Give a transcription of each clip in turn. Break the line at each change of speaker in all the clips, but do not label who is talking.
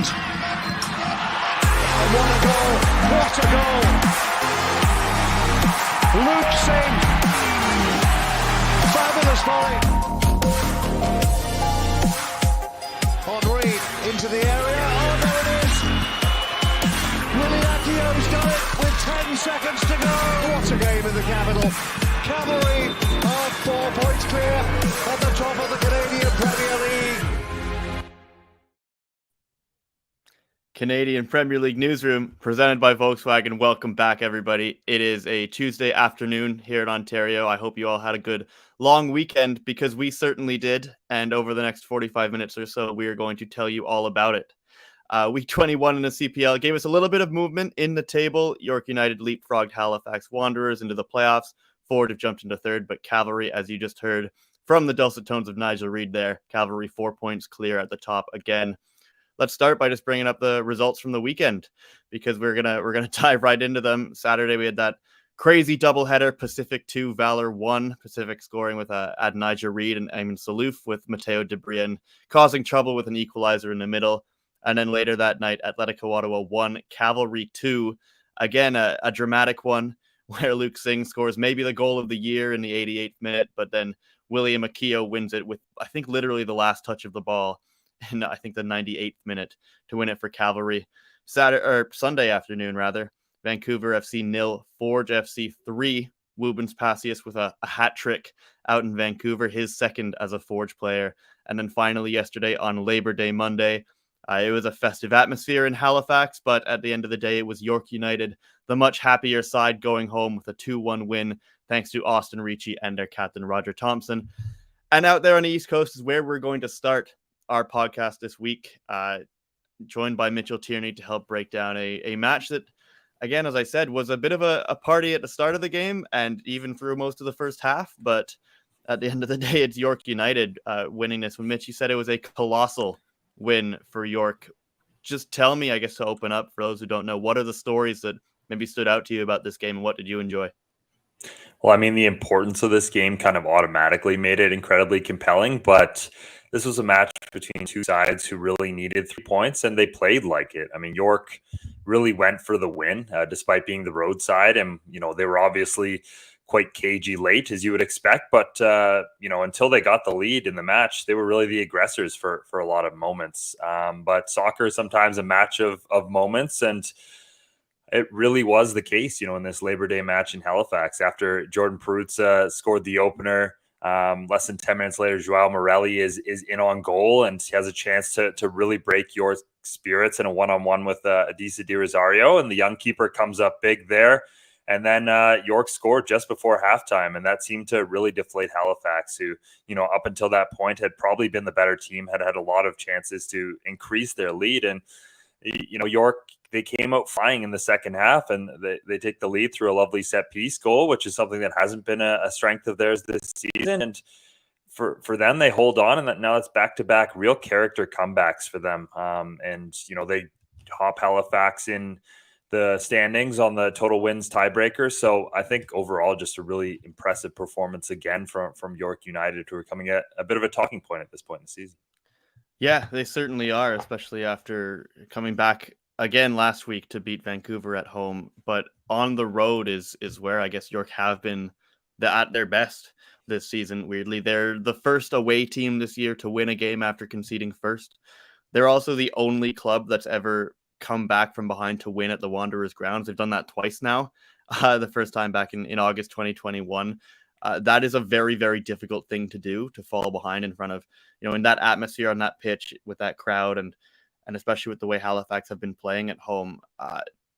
end. And what a goal! What a goal! Luke Singh, fabulous volley. Henry into the area. Oh, there it is. Willie Akio's done it with 10 seconds to go. What a game in the capital. Cavalry are 4 points clear at the top of the Canadian Premier League.
Canadian Premier League Newsroom, presented by Volkswagen. Welcome back, everybody. It is a Tuesday afternoon here in Ontario. I hope you all had a good long weekend, because we certainly did. And over the next 45 minutes or so, we are going to tell you all about it. Week 21 in the CPL gave us a little bit of movement in the table. York United leapfrogged Halifax Wanderers into the playoffs. Ford have jumped into third, but Cavalry, as you just heard from the dulcet tones of Nigel Reid there, Cavalry 4 points clear at the top again. Let's start by just bringing up the results from the weekend, because we're gonna dive right into them. Saturday we had that crazy doubleheader: Pacific 2, Valor 1. Pacific scoring with Nigel Reid and Eamon Salouf, with Matteo Debrian causing trouble with an equalizer in the middle. And then later that night, Atletico Ottawa 1, Cavalry 2. Again, a dramatic one where Luke Singh scores maybe the goal of the year in the 88th minute, but then William Akio wins it with, I think, literally the last touch of the ball in, I think, the 98th minute to win it for Cavalry. Sunday afternoon, Vancouver FC 0, Forge FC 3. Woobens Pacius with a hat trick out in Vancouver, his second as a Forge player. And then finally yesterday on Labor Day Monday, it was a festive atmosphere in Halifax, but at the end of the day, it was York United, the much happier side, going home with a 2-1 win, thanks to Austin Ricci and their captain, Roger Thompson. And out there on the East Coast is where we're going to start our podcast this week, joined by Mitchell Tierney to help break down a match that, again, as I said, was a bit of a party at the start of the game and even through most of the first half. But at the end of the day, it's York United winning this one. Mitch, you said it was a colossal win for York. Just tell me, I guess, to open up for those who don't know, what are the stories that maybe stood out to you about this game, and what did you enjoy?
Well, I mean, the importance of this game kind of automatically made it incredibly compelling, but this was a match between two sides who really needed 3 points, and they played like it. I mean, York really went for the win, despite being the road side, and, they were obviously quite cagey late, as you would expect, but until they got the lead in the match, they were really the aggressors for a lot of moments. But soccer is sometimes a match of moments, and it really was the case, in this Labor Day match in Halifax. After Jordan Peruzza scored the opener, less than 10 minutes later, Joao Morelli is in on goal, and he has a chance to really break York's spirits in a one-on-one with Adisa Di Rosario, and the young keeper comes up big there. And then York scored just before halftime, and that seemed to really deflate Halifax, who, up until that point had probably been the better team, had a lot of chances to increase their lead. And, York, they came out flying in the second half, and they take the lead through a lovely set-piece goal, which is something that hasn't been a strength of theirs this season. And for them, they hold on, and now it's back-to-back real character comebacks for them. They hop Halifax in the standings on the total wins tiebreaker. So I think overall, just a really impressive performance again from York United, who are coming at a bit of a talking point at this point in the season.
Yeah, they certainly are, especially after coming back again last week to beat Vancouver at home. But on the road is where I guess York have been at their best this season. Weirdly, they're the first away team this year to win a game after conceding first. They're also the only club that's ever come back from behind to win at the Wanderers grounds. They've done that twice now. The first time back in August 2021. That is a very, very difficult thing to do, to fall behind in front of, in that atmosphere on that pitch with that crowd, and especially with the way Halifax have been playing at home.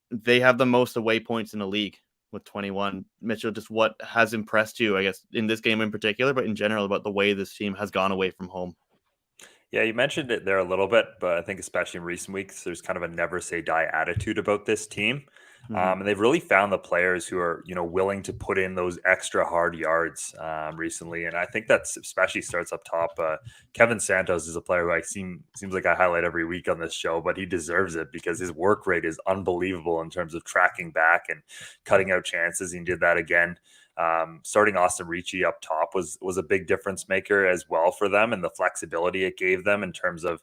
They have the most away points in the league with 21. Mitchell, just what has impressed you, I guess, in this game in particular, but in general, about the way this team has gone away from home?
Yeah, you mentioned it there a little bit, but I think especially in recent weeks, there's kind of a never say die attitude about this team. And they've really found the players who are, willing to put in those extra hard yards recently. And I think that's especially starts up top. Kevin Santos is a player who seems like I highlight every week on this show, but he deserves it because his work rate is unbelievable in terms of tracking back and cutting out chances. He did that again. Starting Austin Ricci up top was a big difference maker as well for them, and the flexibility it gave them in terms of,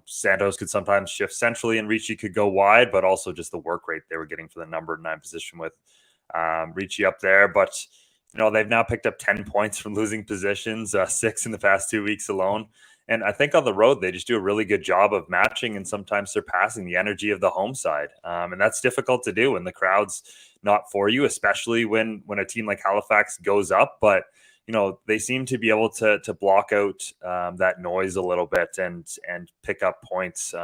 Santos could sometimes shift centrally and Ricci could go wide, but also just the work rate they were getting for the number 9 position with Ricci up there. But they've now picked up 10 points from losing positions, 6 in the past 2 weeks alone. And I think on the road, they just do a really good job of matching and sometimes surpassing the energy of the home side. And that's difficult to do when the crowd's not for you, especially when a team like Halifax goes up. But, they seem to be able to block out that noise a little bit and pick up points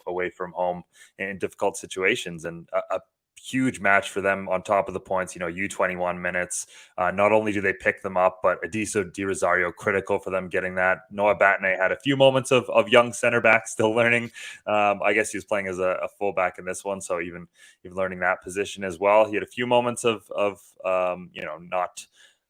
away from home in difficult situations. And a huge match for them on top of the points, U21 minutes. Not only do they pick them up, but Adiso Di Rosario critical for them getting that. Noah Batney had a few moments of young center back still learning. I guess he was playing as a fullback in this one, so even learning that position as well. He had a few moments of not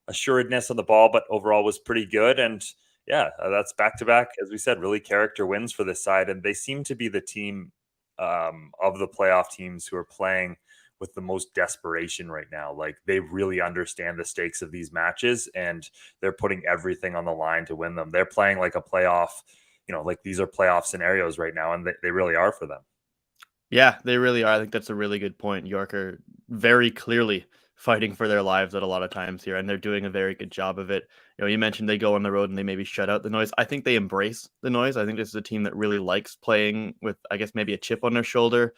assuredness on the ball, but overall was pretty good. And that's back-to-back, as we said, really character wins for this side. And they seem to be the team of the playoff teams who are playing with the most desperation right now. Like, they really understand the stakes of these matches and they're putting everything on the line to win them. They're playing like a playoff, like these are playoff scenarios right now, and they really are for them.
Yeah, they really are. I think that's a really good point. York are very clearly fighting for their lives at a lot of times here, and they're doing a very good job of it. You mentioned they go on the road and they maybe shut out the noise. I think they embrace the noise. I think this is a team that really likes playing with, I guess, maybe a chip on their shoulder.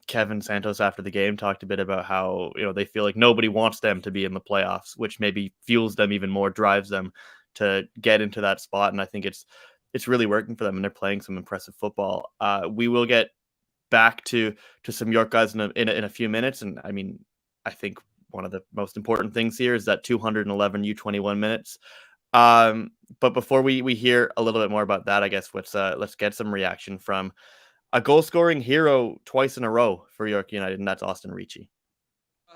Kevin Santos after the game talked a bit about how, they feel like nobody wants them to be in the playoffs, which maybe fuels them even more, drives them to get into that spot. And I think it's really working for them, and they're playing some impressive football. We will get back to some York guys in a few minutes. And I think one of the most important things here is that 211 U21 minutes. But before we hear a little bit more about that, I guess let's get some reaction from a goal-scoring hero twice in a row for York United, and that's Austin Ricci.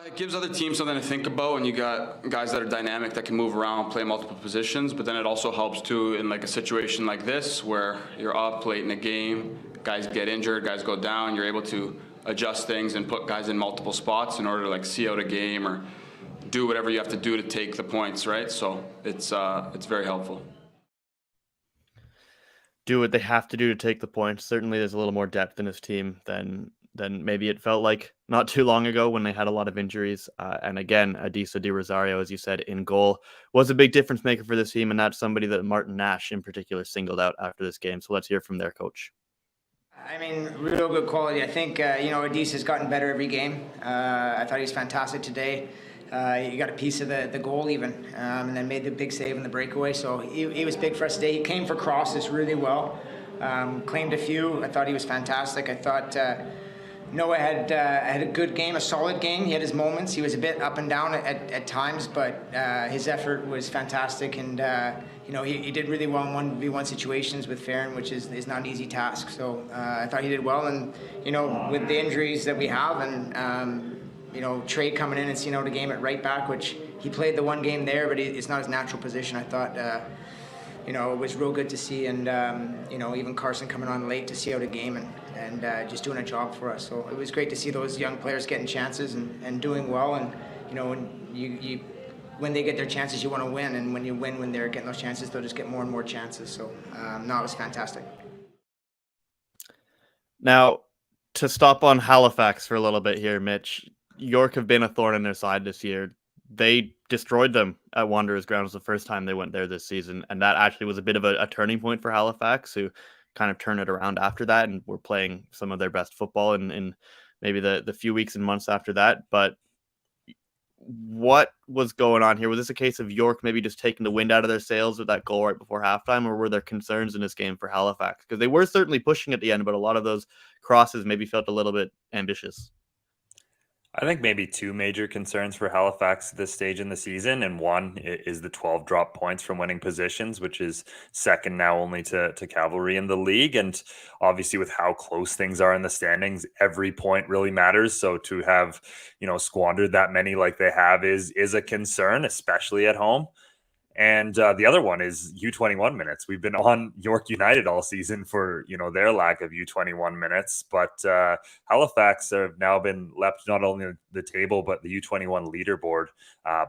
It gives other teams something to think about when you got guys that are dynamic that can move around, play multiple positions, but then it also helps too in like a situation like this where you're up late in the game, guys get injured, guys go down, you're able to adjust things and put guys in multiple spots in order to like see out a game or do whatever you have to do to take the points, right? So it's very helpful.
Do what they have to do to take the points. Certainly there's a little more depth in his team than maybe it felt like not too long ago when they had a lot of injuries. And again, Adiso Di Rosario, as you said, in goal was a big difference maker for this team, and that's somebody that Martin Nash in particular singled out after this game. So let's hear from their coach.
Real good quality. I think, Adis has gotten better every game. I thought he was fantastic today. He got a piece of the goal even, and then made the big save in the breakaway. So he was big for us today. He came for crosses really well. Claimed a few. I thought he was fantastic. I thought Noah had a good game, a solid game. He had his moments. He was a bit up and down at times, but his effort was fantastic. And he did really well in 1v1 situations with Farron, which is not an easy task. So I thought he did well. And with the injuries that we have, and Trey coming in and seeing out a game at right back, which he played the one game there, but it's not his natural position. I thought it was real good to see, and even Carson coming on late to see out a game and just doing a job for us. So it was great to see those young players getting chances and doing well. And when they get their chances, you want to win, and when you win when they're getting those chances, they'll just get more and more chances. So it was fantastic.
Now, to stop on Halifax for a little bit here, Mitch, York have been a thorn in their side this year. They destroyed them at Wanderers grounds the first time they went there this season, and that actually was a bit of a turning point for Halifax, who kind of turned it around after that and were playing some of their best football in maybe the few weeks and months after that. But what was going on here? Was this a case of York maybe just taking the wind out of their sails with that goal right before halftime, or were there concerns in this game for Halifax? Because they were certainly pushing at the end, but a lot of those crosses maybe felt a little bit ambitious.
I think maybe two major concerns for Halifax at this stage in the season, and one is the 12 drop points from winning positions, which is second now only to Cavalry in the league. And obviously with how close things are in the standings, every point really matters. So to have, squandered that many like they have is a concern, especially at home. And the other one is U21 minutes. We've been on York United all season for, their lack of U21 minutes, but Halifax have now been left not only the table, but the U21 leaderboard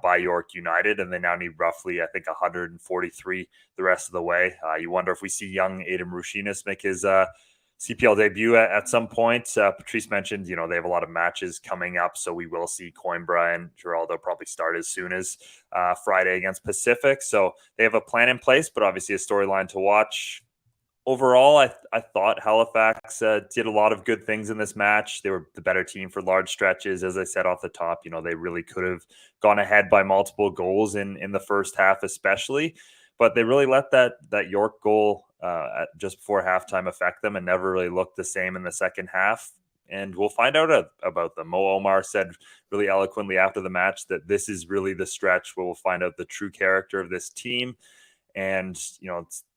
by York United. And they now need roughly, I think, 143 the rest of the way. You wonder if we see young Adam Rushinas make his CPL debut at some point. Patrice mentioned, they have a lot of matches coming up, so we will see Coimbra and Giraldo probably start as soon as Friday against Pacific. So they have a plan in place, but obviously a storyline to watch. Overall, I thought Halifax did a lot of good things in this match. They were the better team for large stretches. As I said off the top, they really could have gone ahead by multiple goals in the first half especially. But they really let that York goal just before halftime affect them and never really looked the same in the second half. And we'll find out about them. Mo Omar said really eloquently after the match that this is really the stretch where we'll find out the true character of this team. And,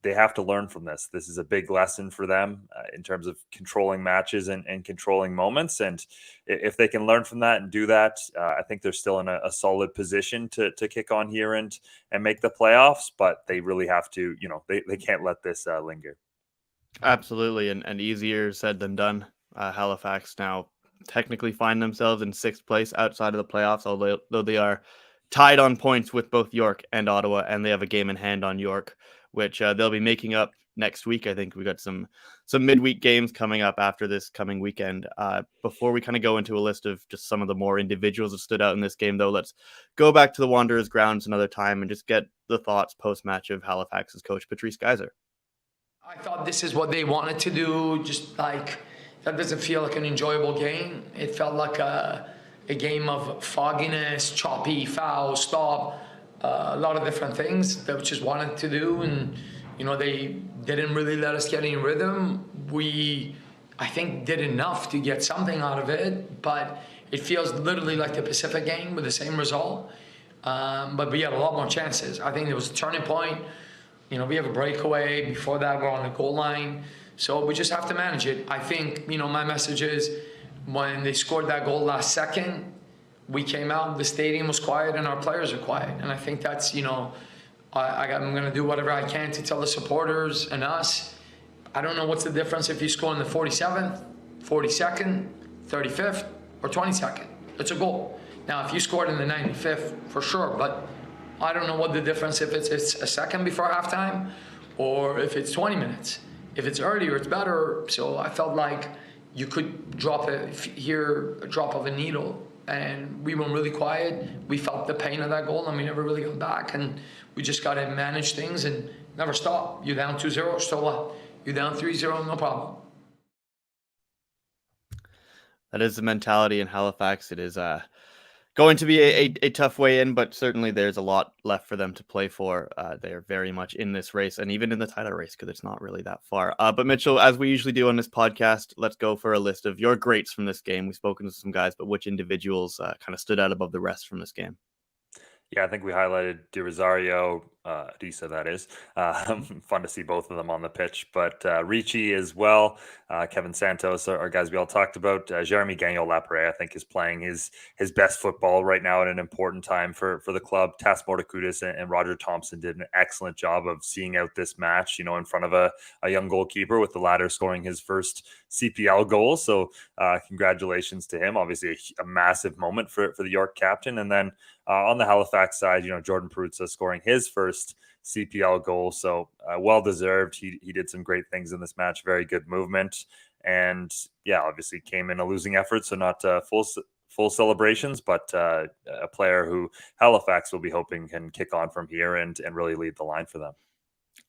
they have to learn from this. This is a big lesson for them in terms of controlling matches and controlling moments. And if they can learn from that and do that, I think they're still in a solid position to kick on here and make the playoffs. But they really have to, they can't let this linger.
Absolutely. And easier said than done. Halifax now technically find themselves in 6th place outside of the playoffs, although they are tied on points with both York and Ottawa, and they have a game in hand on York, which they'll be making up next week. I think we got some midweek games coming up after this coming weekend. Before we kind of go into a list of just some of the more individuals that stood out in this game, though, let's go back to the Wanderers grounds another time and just get the thoughts post-match of Halifax's coach, Patrice Geyser.
I thought this is what they wanted to do, just like that doesn't feel like an enjoyable game. It felt like a game of fogginess, choppy, foul, stop, a lot of different things that we just wanted to do. And, they didn't really let us get in rhythm. We, I think, did enough to get something out of it, but it feels literally like the Pacific game with the same result. But we had a lot more chances. I think there was a turning point. We have a breakaway. Before that, we're on the goal line. So we just have to manage it. I think, my message is when they scored that goal last second, we came out, the stadium was quiet, and our players are quiet. And I think that's, I'm going to do whatever I can to tell the supporters and us. I don't know what's the difference if you score in the 47th, 42nd, 35th, or 22nd. It's a goal. Now, if you scored in the 95th, for sure, but I don't know what the difference if it's a second before halftime or if it's 20 minutes. If it's earlier, it's better. So I felt like you could drop a drop of a needle, and we were really quiet. We felt the pain of that goal, and we never really got back. And we just got to manage things and never stop. You're down 2-0, so what? You're down 3-0, no problem.
That is the mentality in Halifax. It is going to be a tough way in, but certainly there's a lot left for them to play for. They're very much in this race and even in the title race because it's not really that far. But Mitchell, as we usually do on this podcast, let's go for a list of your greats from this game. We've spoken to some guys, but which individuals kind of stood out above the rest from this game?
Yeah, I think we highlighted De Rosario, Disa, that is. Fun to see both of them on the pitch. But Ricci as well, Kevin Santos are guys we all talked about. Jeremy Gagnon-Lapre, I think, is playing his best football right now at an important time for the club. Tas Mortakudis and Roger Thompson did an excellent job of seeing out this match, in front of a young goalkeeper, with the latter scoring his first CPL goal. So congratulations to him. Obviously a massive moment for the York captain. And then on the Halifax side, Jordan Peruzza scoring his first CPL goal. So well-deserved. He did some great things in this match. Very good movement. And yeah, obviously came in a losing effort. So not full celebrations, but a player who Halifax will be hoping can kick on from here and really lead the line for them.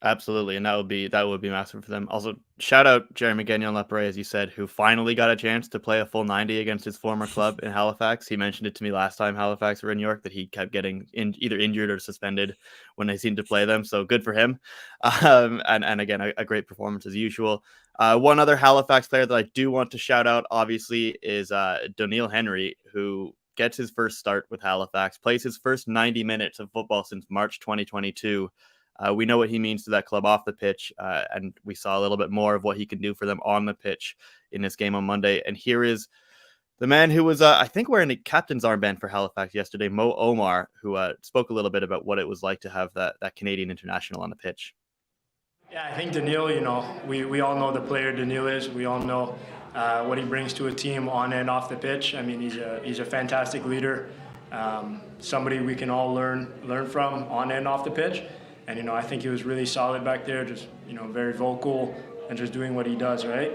Absolutely, and that would be massive for them. Also, shout out Jeremy Gagnon-Lapre, as you said, who finally got a chance to play a full 90 against his former club in Halifax. He mentioned it to me last time Halifax were in York that he kept getting either injured or suspended when they seemed to play them. So good for him. And again, a great performance as usual. One other Halifax player that I do want to shout out, obviously, is Doniel Henry, who gets his first start with Halifax, plays his first 90 minutes of football since March 2022. We know what he means to that club off the pitch, and we saw a little bit more of what he can do for them on the pitch in this game on Monday. And here is the man who was, I think, wearing a captain's armband for Halifax yesterday, Mo Omar, who spoke a little bit about what it was like to have that Canadian international on the pitch.
Yeah, I think Daniil, we all know the player Daniil is. We all know what he brings to a team on and off the pitch. I mean, he's a fantastic leader, somebody we can all learn from on and off the pitch. And, I think he was really solid back there, just, very vocal and just doing what he does, right?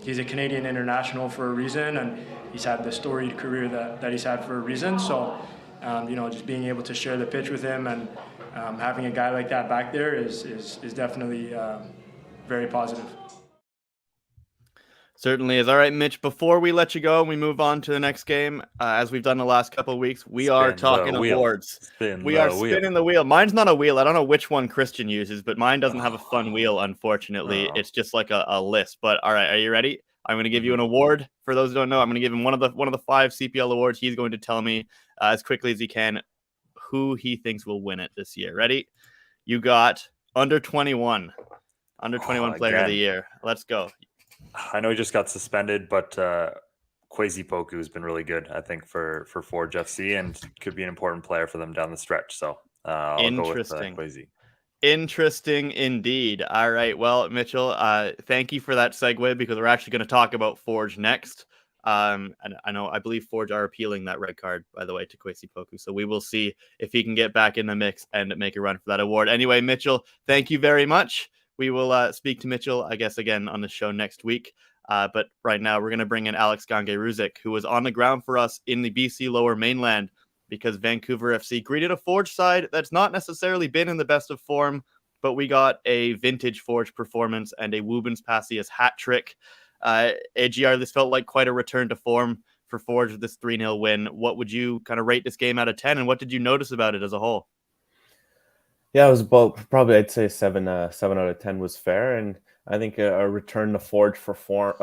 He's a Canadian international for a reason, and he's had the storied career that he's had for a reason. So, just being able to share the pitch with him and having a guy like that back there is definitely very positive.
Certainly is. All right, Mitch, before we let you go and we move on to the next game, as we've done the last couple of weeks, we are talking awards. We are spinning the wheel. Mine's not a wheel. I don't know which one Christian uses, but mine doesn't have a fun wheel, unfortunately.
Oh.
It's just like a list. But all right, are you ready? I'm going to give you an award. For those who don't know, I'm going to give him one of the 5 CPL awards. He's going to tell me as quickly as he can who he thinks will win it this year. Ready? You got under 21 player of the year. Let's go.
I know he just got suspended, but Kwesi Poku has been really good, I think, for Forge FC and could be an important player for them down the stretch. So I'll go with Kwesi.
Interesting indeed. All right. Well, Mitchell, thank you for that segue because we're actually going to talk about Forge next. And I believe Forge are appealing that red card, by the way, to Kwesi Poku. So we will see if he can get back in the mix and make a run for that award. Anyway, Mitchell, thank you very much. We will speak to Mitchell, I guess, again on the show next week. But right now, we're going to bring in Alex Gange-Ruzik, who was on the ground for us in the BC Lower Mainland because Vancouver FC greeted a Forge side that's not necessarily been in the best of form, but we got a vintage Forge performance and a Woobens Pacius hat trick. AGR, this felt like quite a return to form for Forge with this 3-0 win. What would you kind of rate this game out of 10, and what did you notice about it as a whole?
Yeah, it was probably I'd say 7 out of 10 was fair, and I think a return to form for Forge,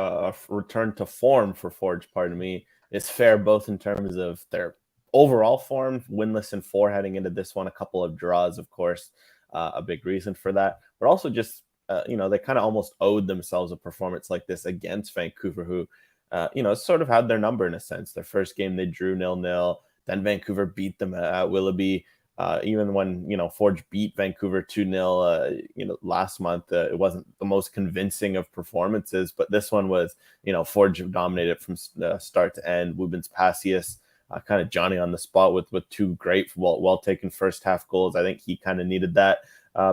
pardon me, is fair both in terms of their overall form, winless in 4 heading into this one, a couple of draws, of course, a big reason for that, but also just they kind of almost owed themselves a performance like this against Vancouver, who sort of had their number in a sense. Their first game they drew 0-0, then Vancouver beat them at Willoughby. Even when, Forge beat Vancouver 2-0, last month, it wasn't the most convincing of performances, but this one was, Forge dominated from start to end. Woobens Pacius, kind of Johnny on the spot with 2 great, well taken first half goals. I think he kind of needed that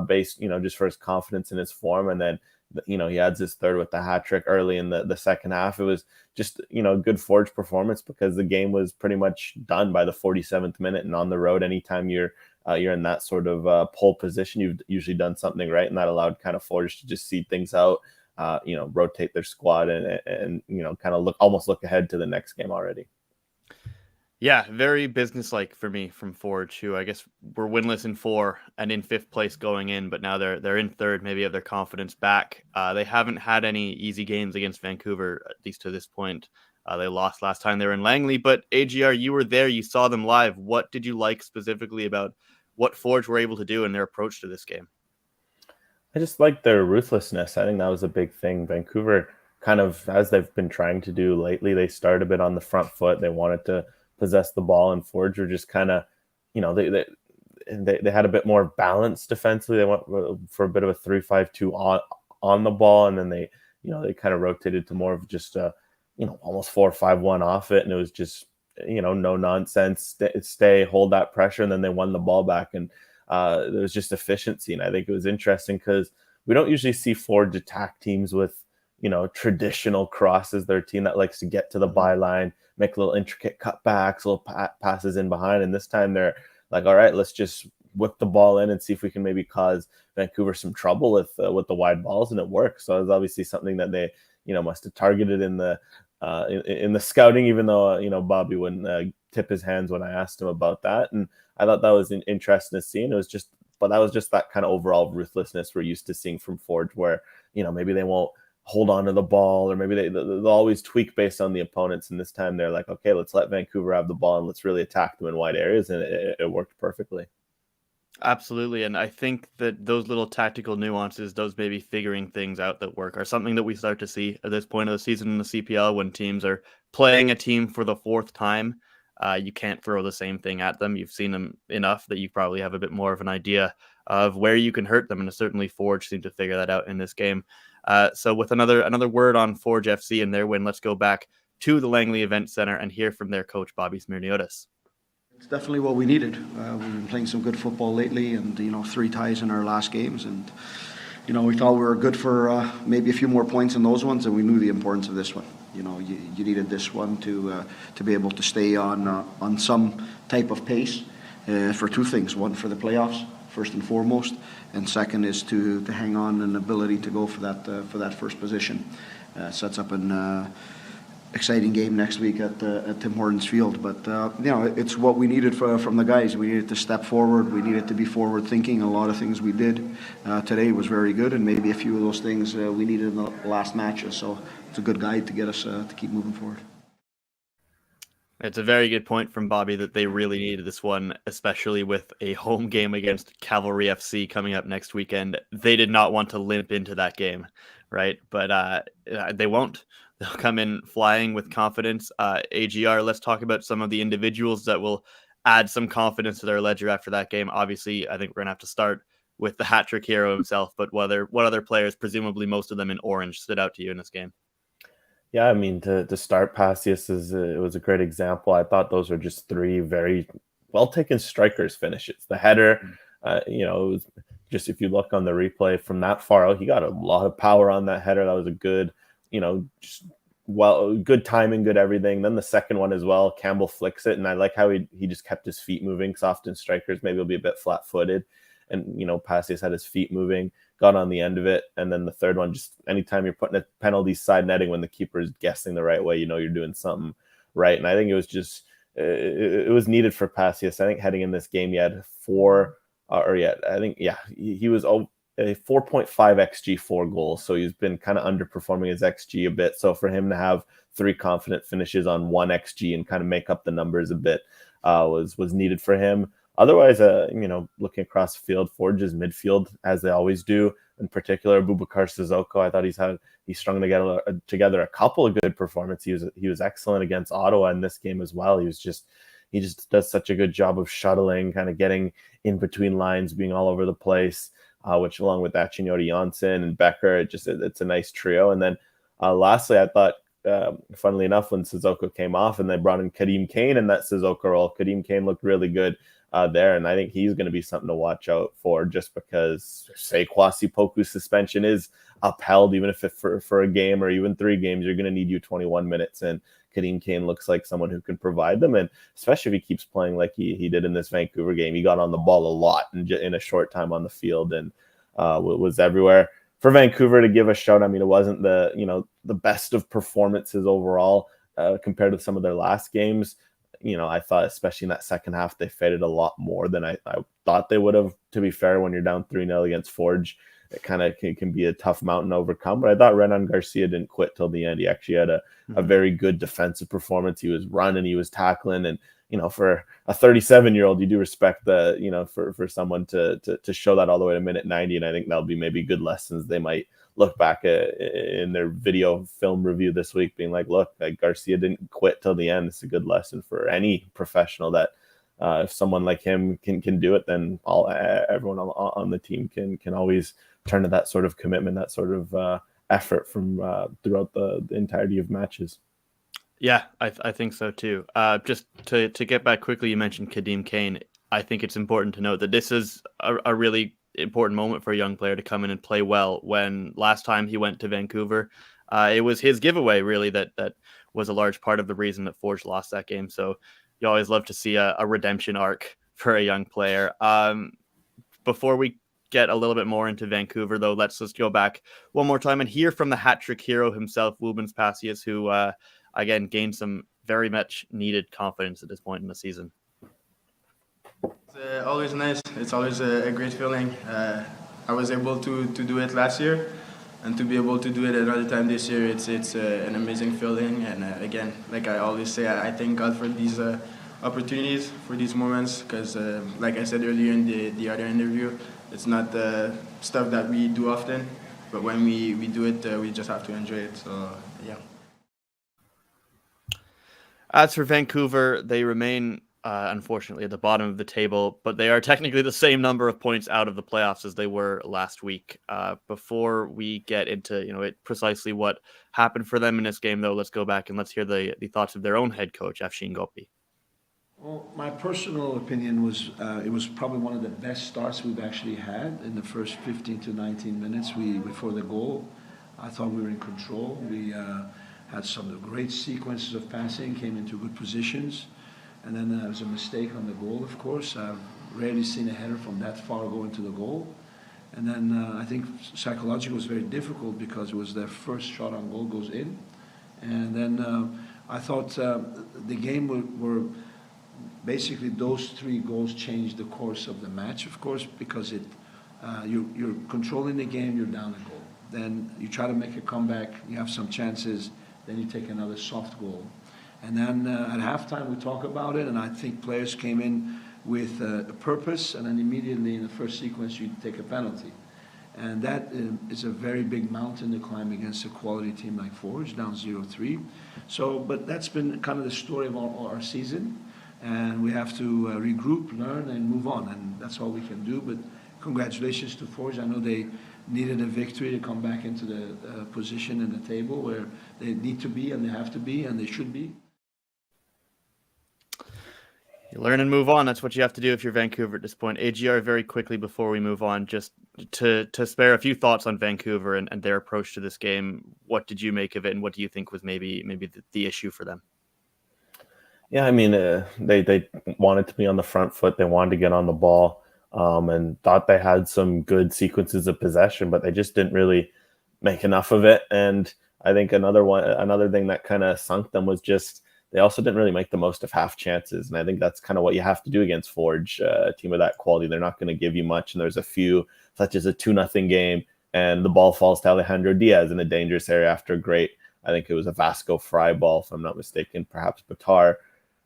based, just for his confidence in his form. And then, he adds his third with the hat trick early in the second half. It was just, a good Forge performance because the game was pretty much done by the 47th minute. And on the road, anytime you're in that sort of pole position, you've usually done something right. And that allowed kind of Forge to just see things out, rotate their squad and kind of almost look ahead to the next game already.
Yeah, very businesslike for me from Forge, who I guess were winless in 4 and in 5th place going in, but now they're in 3rd, maybe have their confidence back. They haven't had any easy games against Vancouver, at least to this point. They lost last time they were in Langley, but AGR, you were there, you saw them live. What did you like specifically about what Forge were able to do in their approach to this game?
I just like their ruthlessness. I think that was a big thing. Vancouver kind of, as they've been trying to do lately, they started a bit on the front foot. They wanted to possess the ball, and Forge were just kind of, they had a bit more balance defensively. They went for a bit of a 3-5-2 on the ball, and then they kind of rotated to more of just almost 4-5-1 off it, and it was just no nonsense, stay, hold that pressure, and then they won the ball back, and there was just efficiency. And I think it was interesting because we don't usually see Forge attack teams with traditional crosses. They're a team that likes to get to the byline, make little intricate cutbacks, little passes in behind. And this time they're like, all right, let's just whip the ball in and see if we can maybe cause Vancouver some trouble with the wide balls. And it worked. So it was obviously something that they, must have targeted in the scouting, even though, Bobby wouldn't tip his hands when I asked him about that. And I thought that was interesting to see. And it was just, but that was just that kind of overall ruthlessness we're used to seeing from Forge, where, maybe they won't hold on to the ball, or maybe they'll always tweak based on the opponents. And this time they're like, okay, let's let Vancouver have the ball and let's really attack them in wide areas. And it worked perfectly.
Absolutely. And I think that those little tactical nuances, those maybe figuring things out that work, are something that we start to see at this point of the season in the CPL when teams are playing a team for the fourth time, you can't throw the same thing at them. You've seen them enough that you probably have a bit more of an idea of where you can hurt them, and certainly Forge seemed to figure that out in this game. So with another word on Forge FC and their win, let's go back to the Langley Event Center and hear from their coach, Bobby Smirniotis.
It's definitely what we needed. We've been playing some good football lately, and 3 ties in our last games, and we thought we were good for maybe a few more points in those ones, and we knew the importance of this one. You needed this one to be able to stay on some type of pace for 2 things. One, for the playoffs, first and foremost, and second is to hang on an ability to go for that first position. Sets up an exciting game next week at Tim Hortons Field. But it's what we needed from the guys. We needed to step forward. We needed to be forward thinking. A lot of things we did today was very good, and maybe a few of those things we needed in the last matches. So it's a good guide to get us to keep moving forward.
It's a very good point from Bobby that they really needed this one, especially with a home game against Cavalry FC coming up next weekend. They did not want to limp into that game, right? But they won't. They'll come in flying with confidence. AGR, let's talk about some of the individuals that will add some confidence to their ledger after that game. Obviously, I think we're going to have to start with the hat-trick hero himself, but what other players, presumably most of them in orange, stood out to you in this game?
Yeah, I mean, to start, Pacius it was a great example. I thought those were just 3 very well-taken strikers finishes. The header, it was just, if you look on the replay from that far out, he got a lot of power on that header. That was a good, good timing, good everything. Then the second one as well, Campbell flicks it, and I like how he just kept his feet moving, because often strikers maybe will be a bit flat-footed, and Pacius had his feet moving, got on the end of it. And then the third one, just anytime you're putting a penalty side netting when the keeper is guessing the right way, you're doing something right. And I think it was just it was needed for Pacius. I think heading in this game, he had he was a 4.5 xG 4 goals, so he's been kind of underperforming his xG a bit. So for him to have 3 confident finishes on 1 xG and kind of make up the numbers a bit was needed for him. Otherwise, looking across the field, Forge's midfield, as they always do, in particular, Boubacar Sissoko, I thought he's strung together a couple of good performances. He was excellent against Ottawa in this game as well. He just does such a good job of shuttling, kind of getting in between lines, being all over the place, which along with Achinyote Janssen and Becker, it's a nice trio. And then lastly, I thought, funnily enough, when Sissoko came off and they brought in Kadeem Kane in that Sissoko role, Kadeem Kane looked really good there, and I think he's going to be something to watch out for, just because, say, Kwasi Poku's suspension is upheld, even if for a game or even 3 games, you're going to need you 21 minutes, and Kadeem Kane looks like someone who can provide them, and especially if he keeps playing like he did in this Vancouver game. He got on the ball a lot in a short time on the field, and was everywhere. For Vancouver to give a shout, I mean, it wasn't the best of performances overall compared to some of their last games. I thought, especially in that second half, they faded a lot more than I thought they would have. To be fair, when you're down 3-0 against Forge, it kind of can be a tough mountain to overcome. But I thought Renan Garcia didn't quit till the end. He actually had a very good defensive performance. He was running, he was tackling, and for a 37-year-old, you do respect for someone to show that all the way to minute 90. And I think that'll be maybe good lessons they might look back at in their video film review this week, being like, look, Garcia didn't quit till the end. It's a good lesson for any professional that if someone like him can do it, then everyone on the team can always turn to that sort of commitment, that sort of effort from throughout the entirety of matches.
Yeah, I think so too. Just to get back quickly, you mentioned Kadeem Kane. I think it's important to note that this is a really important moment for a young player to come in and play well. When last time he went to Vancouver, it was his giveaway really that was a large part of the reason that Forge lost that game. So you always love to see a redemption arc for a young player. Before we get a little bit more into Vancouver, though, let's just go back one more time and hear from the hat-trick hero himself, Woobens Pacius, who again gained some very much needed confidence at this point in the season.
It's always nice. It's always a great feeling. I was able to do it last year, and to be able to do it another time this year, it's an amazing feeling. And again, like I always say, I thank God for these opportunities, for these moments, because like I said earlier in the other interview, it's not stuff that we do often, but when we do it, we just have to enjoy it. So yeah.
As for Vancouver, they remain unfortunately at the bottom of the table, but they are technically the same number of points out of the playoffs as they were last week. Before we get into precisely what happened for them in this game, though, let's go back and let's hear the thoughts of their own head coach, Afshin Gopi.
Well, my personal opinion was it was probably one of the best starts we've actually had in the first 15 to 19 minutes before the goal. I thought we were in control. We had some great sequences of passing, came into good positions. And then there was a mistake on the goal, of course. I've rarely seen a header from that far go into the goal. And then I think psychologically it was very difficult because it was their first shot on goal goes in. And then I thought the game were basically those three goals changed the course of the match, of course, because you're controlling the game, you're down a goal. Then you try to make a comeback, you have some chances, then you take another soft goal. And then at halftime we talk about it, and I think players came in with a purpose, and then immediately in the first sequence you take a penalty. And that is a very big mountain to climb against a quality team like Forge, down 0-3. So, but that's been kind of the story of our season, and we have to regroup, learn, and move on, and that's all we can do. But congratulations to Forge. I know they needed a victory to come back into the position in the table where they need to be, and they have to be, and they should be.
You learn and move on. That's what you have to do if you're Vancouver at this point. AGR, very quickly before we move on, just to spare a few thoughts on Vancouver and their approach to this game. What did you make of it, and what do you think was maybe the issue for them?
Yeah, I mean, they wanted to be on the front foot. They wanted to get on the ball, and thought they had some good sequences of possession, but they just didn't really make enough of it. And I think another thing that kind of sunk them was just they also didn't really make the most of half chances. And I think that's kind of what you have to do against Forge, a team of that quality. They're not going to give you much. And there's a few, such as a 2-0 game, and the ball falls to Alejandro Diaz in a dangerous area after a great, I think it was a Vasco Fry ball, if I'm not mistaken, perhaps Batar.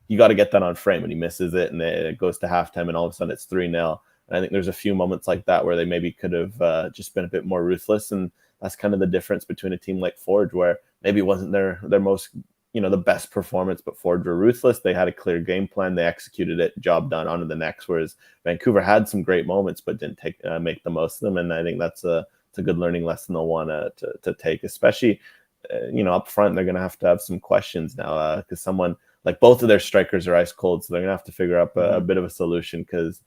You got to get that on frame, and he misses it, and it goes to halftime, and all of a sudden it's 3-0. And I think there's a few moments like that where they maybe could have just been a bit more ruthless. And that's kind of the difference between a team like Forge, where maybe it wasn't their most, the best performance, but Forge were ruthless. They had a clear game plan. They executed it, job done, on to the next. Whereas Vancouver had some great moments, but didn't make the most of them. And I think it's a good learning lesson they'll want to take, especially, up front. They're going to have some questions now because someone like both of their strikers are ice cold. So they're going to have to figure out a bit of a solution because,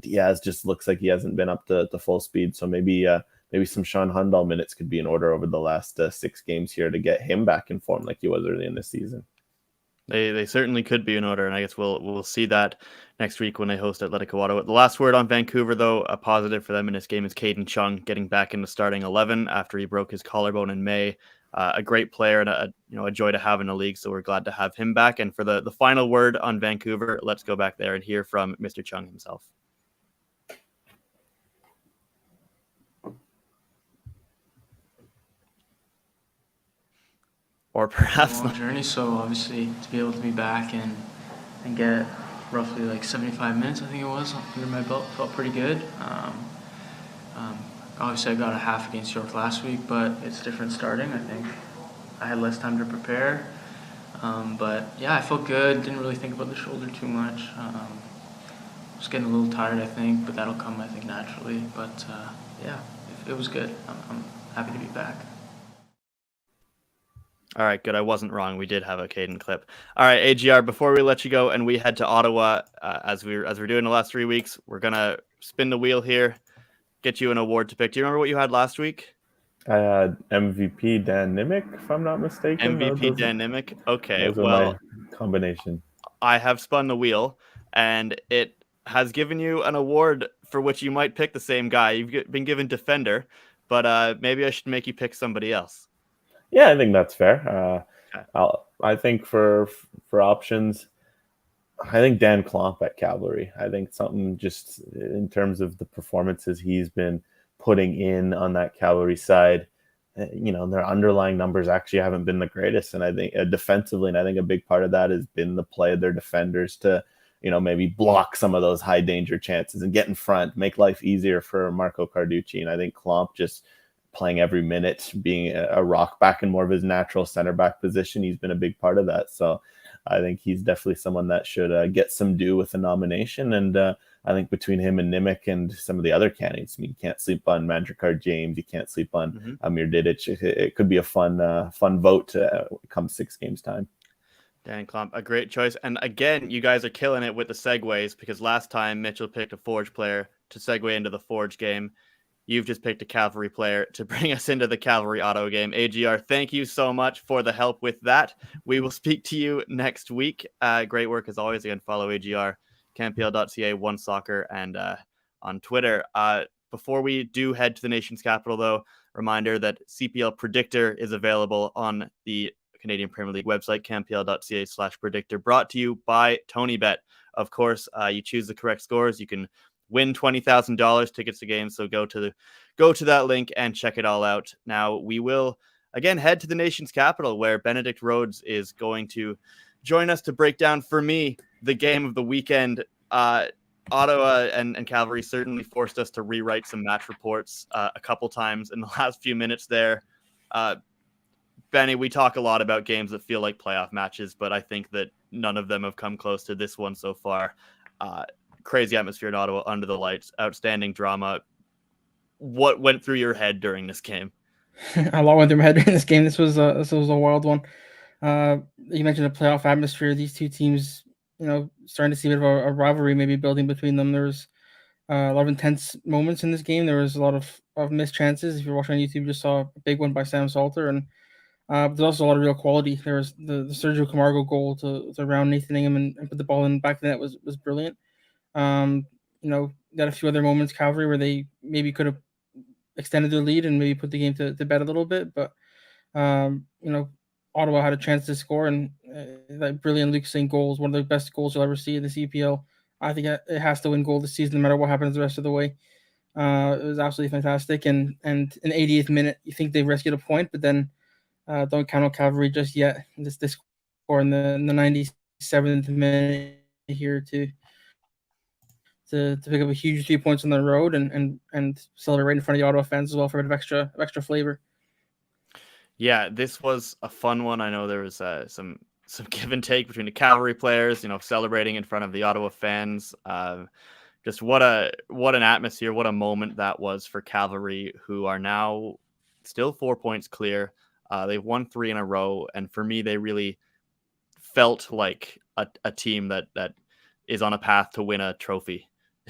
Diaz just looks like he hasn't been up to full speed. So maybe some Sean Hundal minutes could be in order over the last 6 games here to get him back in form like he was early in the season.
They certainly could be in order, and I guess we'll see that next week when they host Atletico Ottawa. The last word on Vancouver, though, a positive for them in this game is Caden Chung getting back into starting 11 after he broke his collarbone in May. A great player and a joy to have in the league, so we're glad to have him back. And for the final word on Vancouver, let's go back there and hear from Mr. Chung himself. Or perhaps
long journey, so obviously to be able to be back and get roughly like 75 minutes, I think it was, under my belt, felt pretty good. Obviously I got a half against York last week, but it's different starting. I think I had less time to prepare. But yeah, I felt good, didn't really think about the shoulder too much. Was getting a little tired, I think, but that'll come, I think, naturally. But yeah, it was good. I'm happy to be back.
All right, good. I wasn't wrong. We did have a Caden clip. All right, AGR, before we let you go and we head to Ottawa, as we're doing the last 3 weeks, we're going to spin the wheel here, get you an award to pick. Do you remember what you had last week?
I had MVP Dan Nimick, if I'm not mistaken.
MVP Dan Nimick? Okay,
well, combination.
I have spun the wheel, and it has given you an award for which you might pick the same guy. You've been given Defender, but maybe I should make you pick somebody else.
Yeah, I think that's fair. I think for options, I think Dan Klomp at Cavalry. I think something just in terms of the performances he's been putting in on that Cavalry side, their underlying numbers actually haven't been the greatest. And I think defensively, and I think a big part of that has been the play of their defenders to, maybe block some of those high danger chances and get in front, make life easier for Marco Carducci. And I think Klomp just playing every minute, being a rock back in more of his natural center back position. He's been a big part of that. So I think he's definitely someone that should get some due with a nomination. And I think between him and Nimick and some of the other candidates, I mean, you can't sleep on Mandrakar James, you can't sleep on Amir Didic. It could be a fun vote come 6 games time.
Dan Klump, a great choice. And again, you guys are killing it with the segues, because last time Mitchell picked a Forge player to segue into the Forge game. You've just picked a Cavalry player to bring us into the Cavalry auto game. AGR, thank you so much for the help with that. We will speak to you next week. Great work as always. Again, follow AGR, campl.ca, One Soccer, and on Twitter. Before we do head to the nation's capital, though, reminder that CPL Predictor is available on the Canadian Premier League website, campl.ca/predictor, brought to you by TonyBet. Of course, you choose the correct scores, you can win $20,000 tickets to games. So go to that link and check it all out. Now we will again head to the nation's capital, where Benedict Rhodes is going to join us to break down, for me, the game of the weekend. Ottawa and Cavalry certainly forced us to rewrite some match reports a couple times in the last few minutes there. Benny, we talk a lot about games that feel like playoff matches, but I think that none of them have come close to this one so far. Crazy atmosphere in Ottawa, under the lights, outstanding drama. What went through your head during this game?
A lot went through my head during this game. This was a wild one. You mentioned a playoff atmosphere. These two teams, starting to see a bit of a rivalry maybe building between them. There was a lot of intense moments in this game. There was a lot of missed chances. If you're watching on YouTube, you just saw a big one by Sam Salter, and there's also a lot of real quality. There was the Sergio Camargo goal to round Nathan Ingham and put the ball in the back of the net was brilliant. Got a few other moments, Cavalry, where they maybe could have extended their lead and maybe put the game to bed a little bit, but Ottawa had a chance to score, and that brilliant Luke Saint goal is one of the best goals you'll ever see in the CPL. I think it has to win goal this season, no matter what happens the rest of the way. It was absolutely fantastic, and in the 80th minute, you think they've rescued a point, but then don't count on Cavalry just yet. This score in the 97th minute here to pick up a huge 3 points on the road and celebrate right in front of the Ottawa fans as well for a bit of extra flavor.
Yeah, this was a fun one. I know there was some give and take between the Cavalry players, celebrating in front of the Ottawa fans. Just what an atmosphere, what a moment that was for Cavalry, who are now still 4 points clear. They've won 3 in a row, and for me, they really felt like a team that is on a path to win a trophy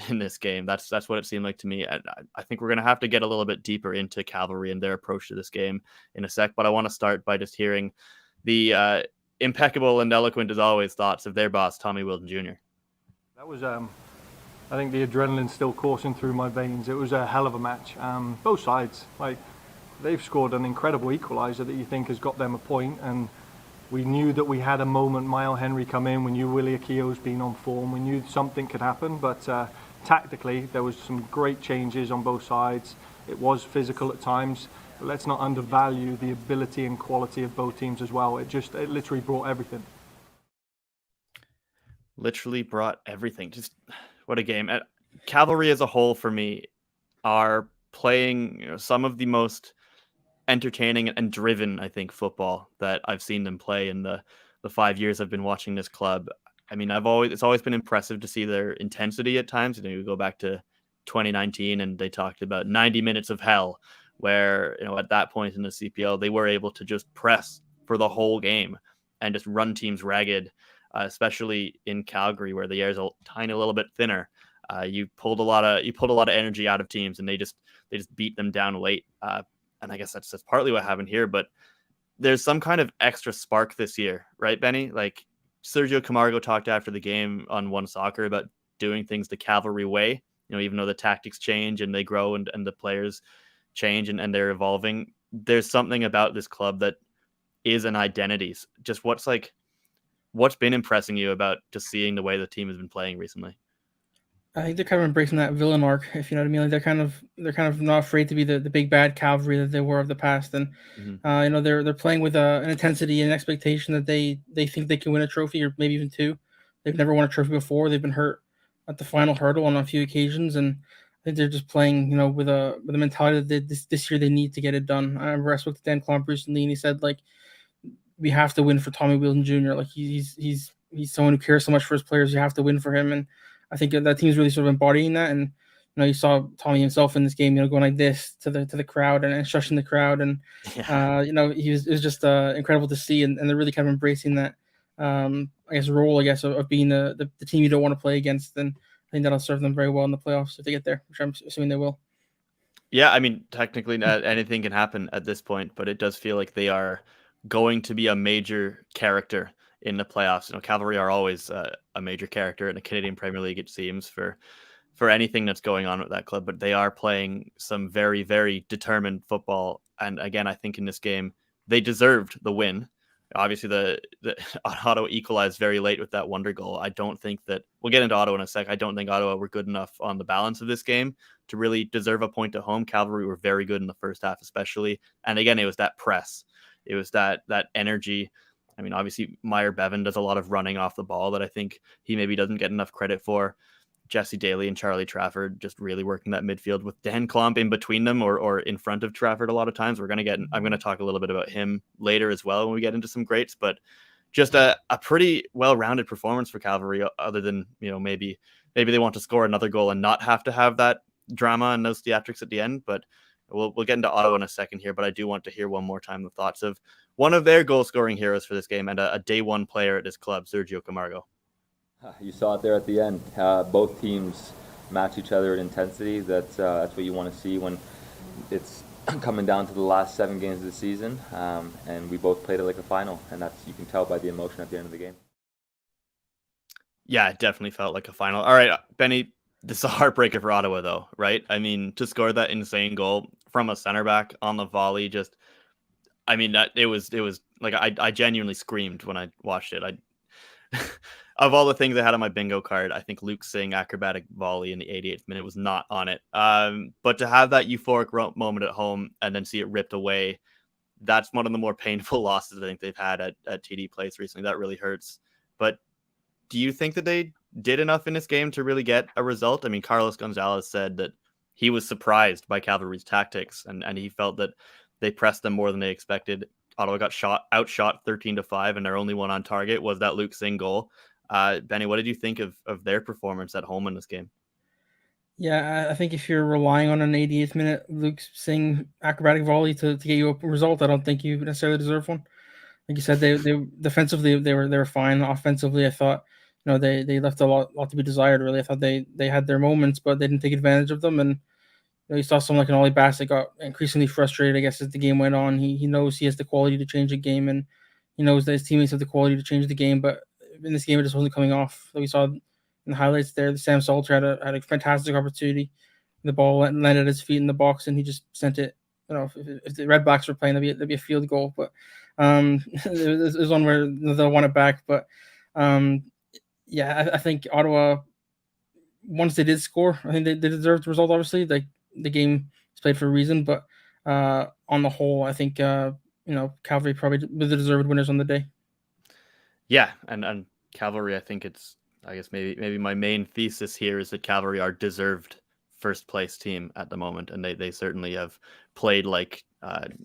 in this game. That's what it seemed like to me. I think we're going to have to get a little bit deeper into Cavalry and their approach to this game in a sec, but I want to start by just hearing the impeccable and eloquent, as always, thoughts of their boss, Tommy Wilton Jr.
That was, I think the adrenaline's still coursing through my veins. It was a hell of a match. Both sides, they've scored an incredible equaliser that you think has got them a point, and we knew that we had a moment. Mile Henry come in. We knew Willie Akio's been on form. We knew something could happen, but tactically there was some great changes on both sides. It was physical at times, but let's not undervalue the ability and quality of both teams as well. It literally brought everything.
Literally brought everything. Just what a game. Cavalry as a whole, for me, are playing some of the most entertaining and driven, I think, football that I've seen them play in the 5 years I've been watching this club. I mean, it's always been impressive to see their intensity at times. You go back to 2019 and they talked about 90 minutes of hell, where, at that point in the CPL, they were able to just press for the whole game and just run teams ragged, especially in Calgary, where the air is a tiny little bit thinner. You pulled a lot of energy out of teams, and they just beat them down late. And I guess that's partly what happened here, but there's some kind of extra spark this year, right, Benny? Like Sergio Camargo talked after the game on One Soccer about doing things the Cavalry way, even though the tactics change and they grow and the players change and they're evolving. There's something about this club that is an identity. Just what's been impressing you about just seeing the way the team has been playing recently?
I think they're kind of embracing that villain arc, if you know what I mean. Like they're kind of not afraid to be the big bad Cavalry that they were of the past, and they're playing with an intensity and expectation that they think they can win a trophy or maybe even 2. They've never won a trophy before. They've been hurt at the final hurdle on a few occasions, and I think they're just playing, with a mentality that this year they need to get it done. I remember I spoke to Dan Klump recently, and he said we have to win for Tommy Wheeldon Jr. Like he's someone who cares so much for his players. You have to win for him, and I think that team's really sort of embodying that. And you saw Tommy himself in this game, going like this to the crowd and shushing the crowd, and it was just incredible to see, and they're really kind of embracing that role of being the team you don't want to play against, and I think that'll serve them very well in the playoffs if they get there, which I'm assuming they will.
Yeah, I mean, technically anything can happen at this point, but it does feel like they are going to be a major character in the playoffs. Cavalry are always a major character in the Canadian Premier League, it seems, for anything that's going on with that club, but they are playing some very, very determined football. And again, I think in this game, they deserved the win. Obviously, the Ottawa equalized very late with that wonder goal. I don't think that we'll get into Ottawa in a sec. I don't think Ottawa were good enough on the balance of this game to really deserve a point at home. Cavalry were very good in the first half, especially. And again, it was that press. It was that energy. I mean, obviously, Meyer Bevan does a lot of running off the ball that I think he maybe doesn't get enough credit for. Jesse Daly and Charlie Trafford just really working that midfield with Dan Klomp in between them or in front of Trafford a lot of times. I'm going to talk a little bit about him later as well when we get into some greats, but just a pretty well-rounded performance for Cavalry, other than, maybe they want to score another goal and not have to have that drama and those theatrics at the end. But we'll get into Ottawa in a second here, but I do want to hear one more time the thoughts of one of their goal-scoring heroes for this game and a day one player at this club, Sergio Camargo.
You saw it there at the end. Both teams match each other in intensity. That's what you want to see when it's coming down to the last 7 games of the season. And we both played it like a final, and you can tell by the emotion at the end of the game.
Yeah, it definitely felt like a final. All right, Benny, this is a heartbreaker for Ottawa, though, right? I mean, to score that insane goal from a center back on the volley, it was like I genuinely screamed when I watched it. Of all the things I had on my bingo card, I think Luke Singh acrobatic volley in the 88th minute was not on it. But to have that euphoric moment at home and then see it ripped away, that's one of the more painful losses I think they've had at TD Place recently. That really hurts. But do you think that they did enough in this game to really get a result? I mean, Carlos Gonzalez said that he was surprised by Cavalry's tactics and he felt that they pressed them more than they expected. Ottawa got outshot 13-5, and their only one on target was that Luke Singh goal. Benny, what did you think of their performance at home in this game?
Yeah, I think if you're relying on an 88th minute Luke Singh acrobatic volley to get you a result, I don't think you necessarily deserve one. Like you said, they defensively they were fine. Offensively, I thought they left a lot to be desired. Really, I thought they had their moments, but they didn't take advantage of them. And you saw someone like an Ollie Bassett got increasingly frustrated, I guess, as the game went on. He knows he has the quality to change a game, and he knows that his teammates have the quality to change the game. But in this game, it just wasn't coming off. So we saw in the highlights there, Sam Salter had a fantastic opportunity. The ball landed at his feet in the box, and he just sent it. If the Red Blacks were playing, that'd be a field goal. But it was one where they'll want it back. But I think Ottawa, once they did score, I think they deserved the result. Obviously, the game is played for a reason, but on the whole, I think Cavalry probably were the deserved winners on the day.
Yeah, and Cavalry, I guess maybe my main thesis here is that Cavalry are deserved first place team at the moment, and they certainly have played like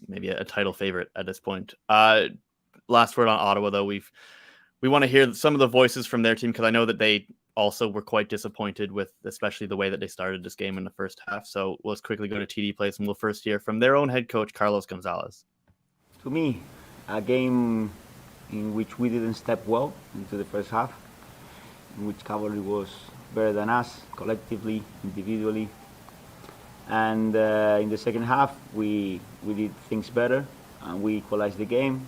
maybe a title favorite at this point. Last word on Ottawa, though, we want to hear some of the voices from their team, because I know that they also were quite disappointed with especially the way that they started this game in the first half. So let's quickly go to TD Place, and we'll first hear from their own head coach, Carlos Gonzalez.
To me, a game in which we didn't step well into the first half, in which Cavalry was better than us, collectively, individually. And in the second half, we did things better, and we equalized the game.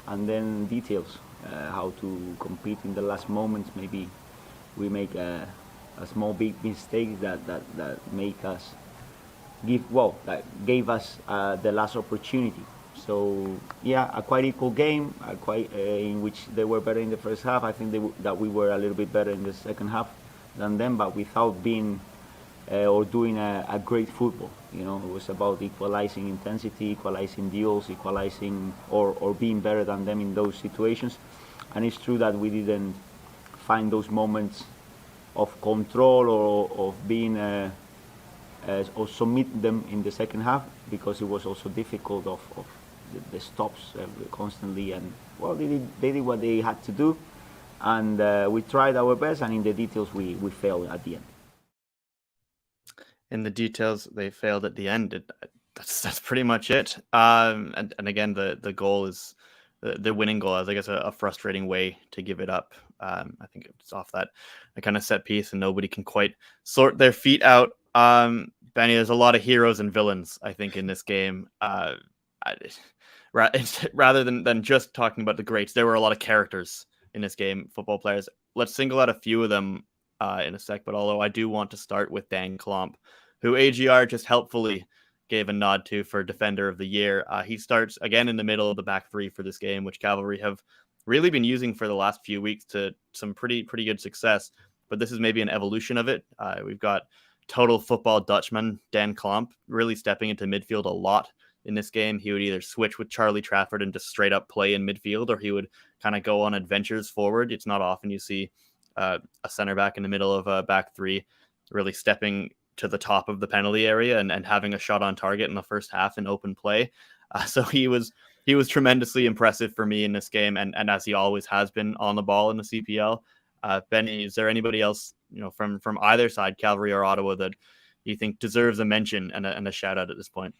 And then details, how to compete in the last moments. Maybe we make a small big mistake that gave us the last opportunity. So yeah, a quite equal game, in which they were better in the first half. I think that we were a little bit better in the second half than them, but without being or doing a great football. It was about equalizing intensity, equalizing duels, equalizing or being better than them in those situations. And it's true that we didn't find those moments of control or of being or submit them in the second half, because it was also difficult of the stops constantly, and well, they did what they had to do, and we tried our best, and in the details we failed at the end.
In the details, they failed at the end. That's pretty much it. And again, the goal is the winning goal is, I guess, a frustrating way to give it up. I think it's off that kind of set piece, and nobody can quite sort their feet out. Benny, there's a lot of heroes and villains, I think, in this game. Rather than just talking about the greats, there were a lot of characters in this game, football players. Let's single out a few of them in a sec, but although I do want to start with Dan Klomp, who AGR just helpfully gave a nod to for Defender of the Year. He starts again in the middle of the back three for this game, which Cavalry have really been using for the last few weeks to some pretty good success. But this is maybe an evolution of it. We've got total football Dutchman Dan Klomp really stepping into midfield a lot in this game. He would either switch with Charlie Trafford and just straight up play in midfield, or he would kind of go on adventures forward. It's not often you see a center back in the middle of a back three really stepping to the top of the penalty area and having a shot on target in the first half in open play. So he was tremendously impressive for me in this game, and as he always has been on the ball in the CPL. Benny, is there anybody else, from either side, Cavalry or Ottawa, that you think deserves a mention and a shout out at this point?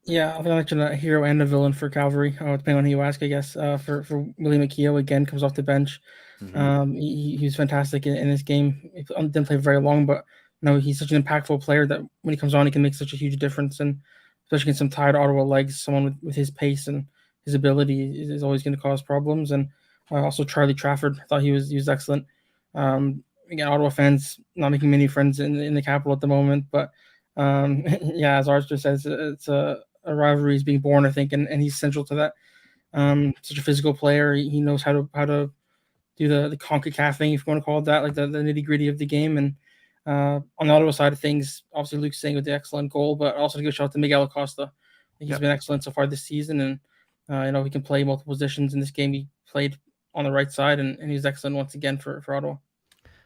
Yeah, I'll mention a hero and a villain for Cavalry, depending on who you ask, I guess. For Willie McKeough, again, comes off the bench.
Mm-hmm.
He was fantastic in this game. He didn't play very long, but he's such an impactful player that when he comes on, he can make such a huge difference. And especially against some tired Ottawa legs, someone with his pace and his ability is always going to cause problems. And also Charlie Trafford, I thought he was excellent. Again, Ottawa fans not making many friends in the capital at the moment, but yeah, as Arthur says, it's a rivalry is being born, I think, and he's central to that. Such a physical player. He knows how to do the CONCACAF thing, if you want to call it that, like the nitty gritty of the game. And on the Ottawa side of things, obviously Luke's saying with the excellent goal, but also a good shout out to Miguel Acosta. He's been excellent so far this season, and he can play multiple positions. In this game, he played on the right side, and he was excellent once again for Ottawa.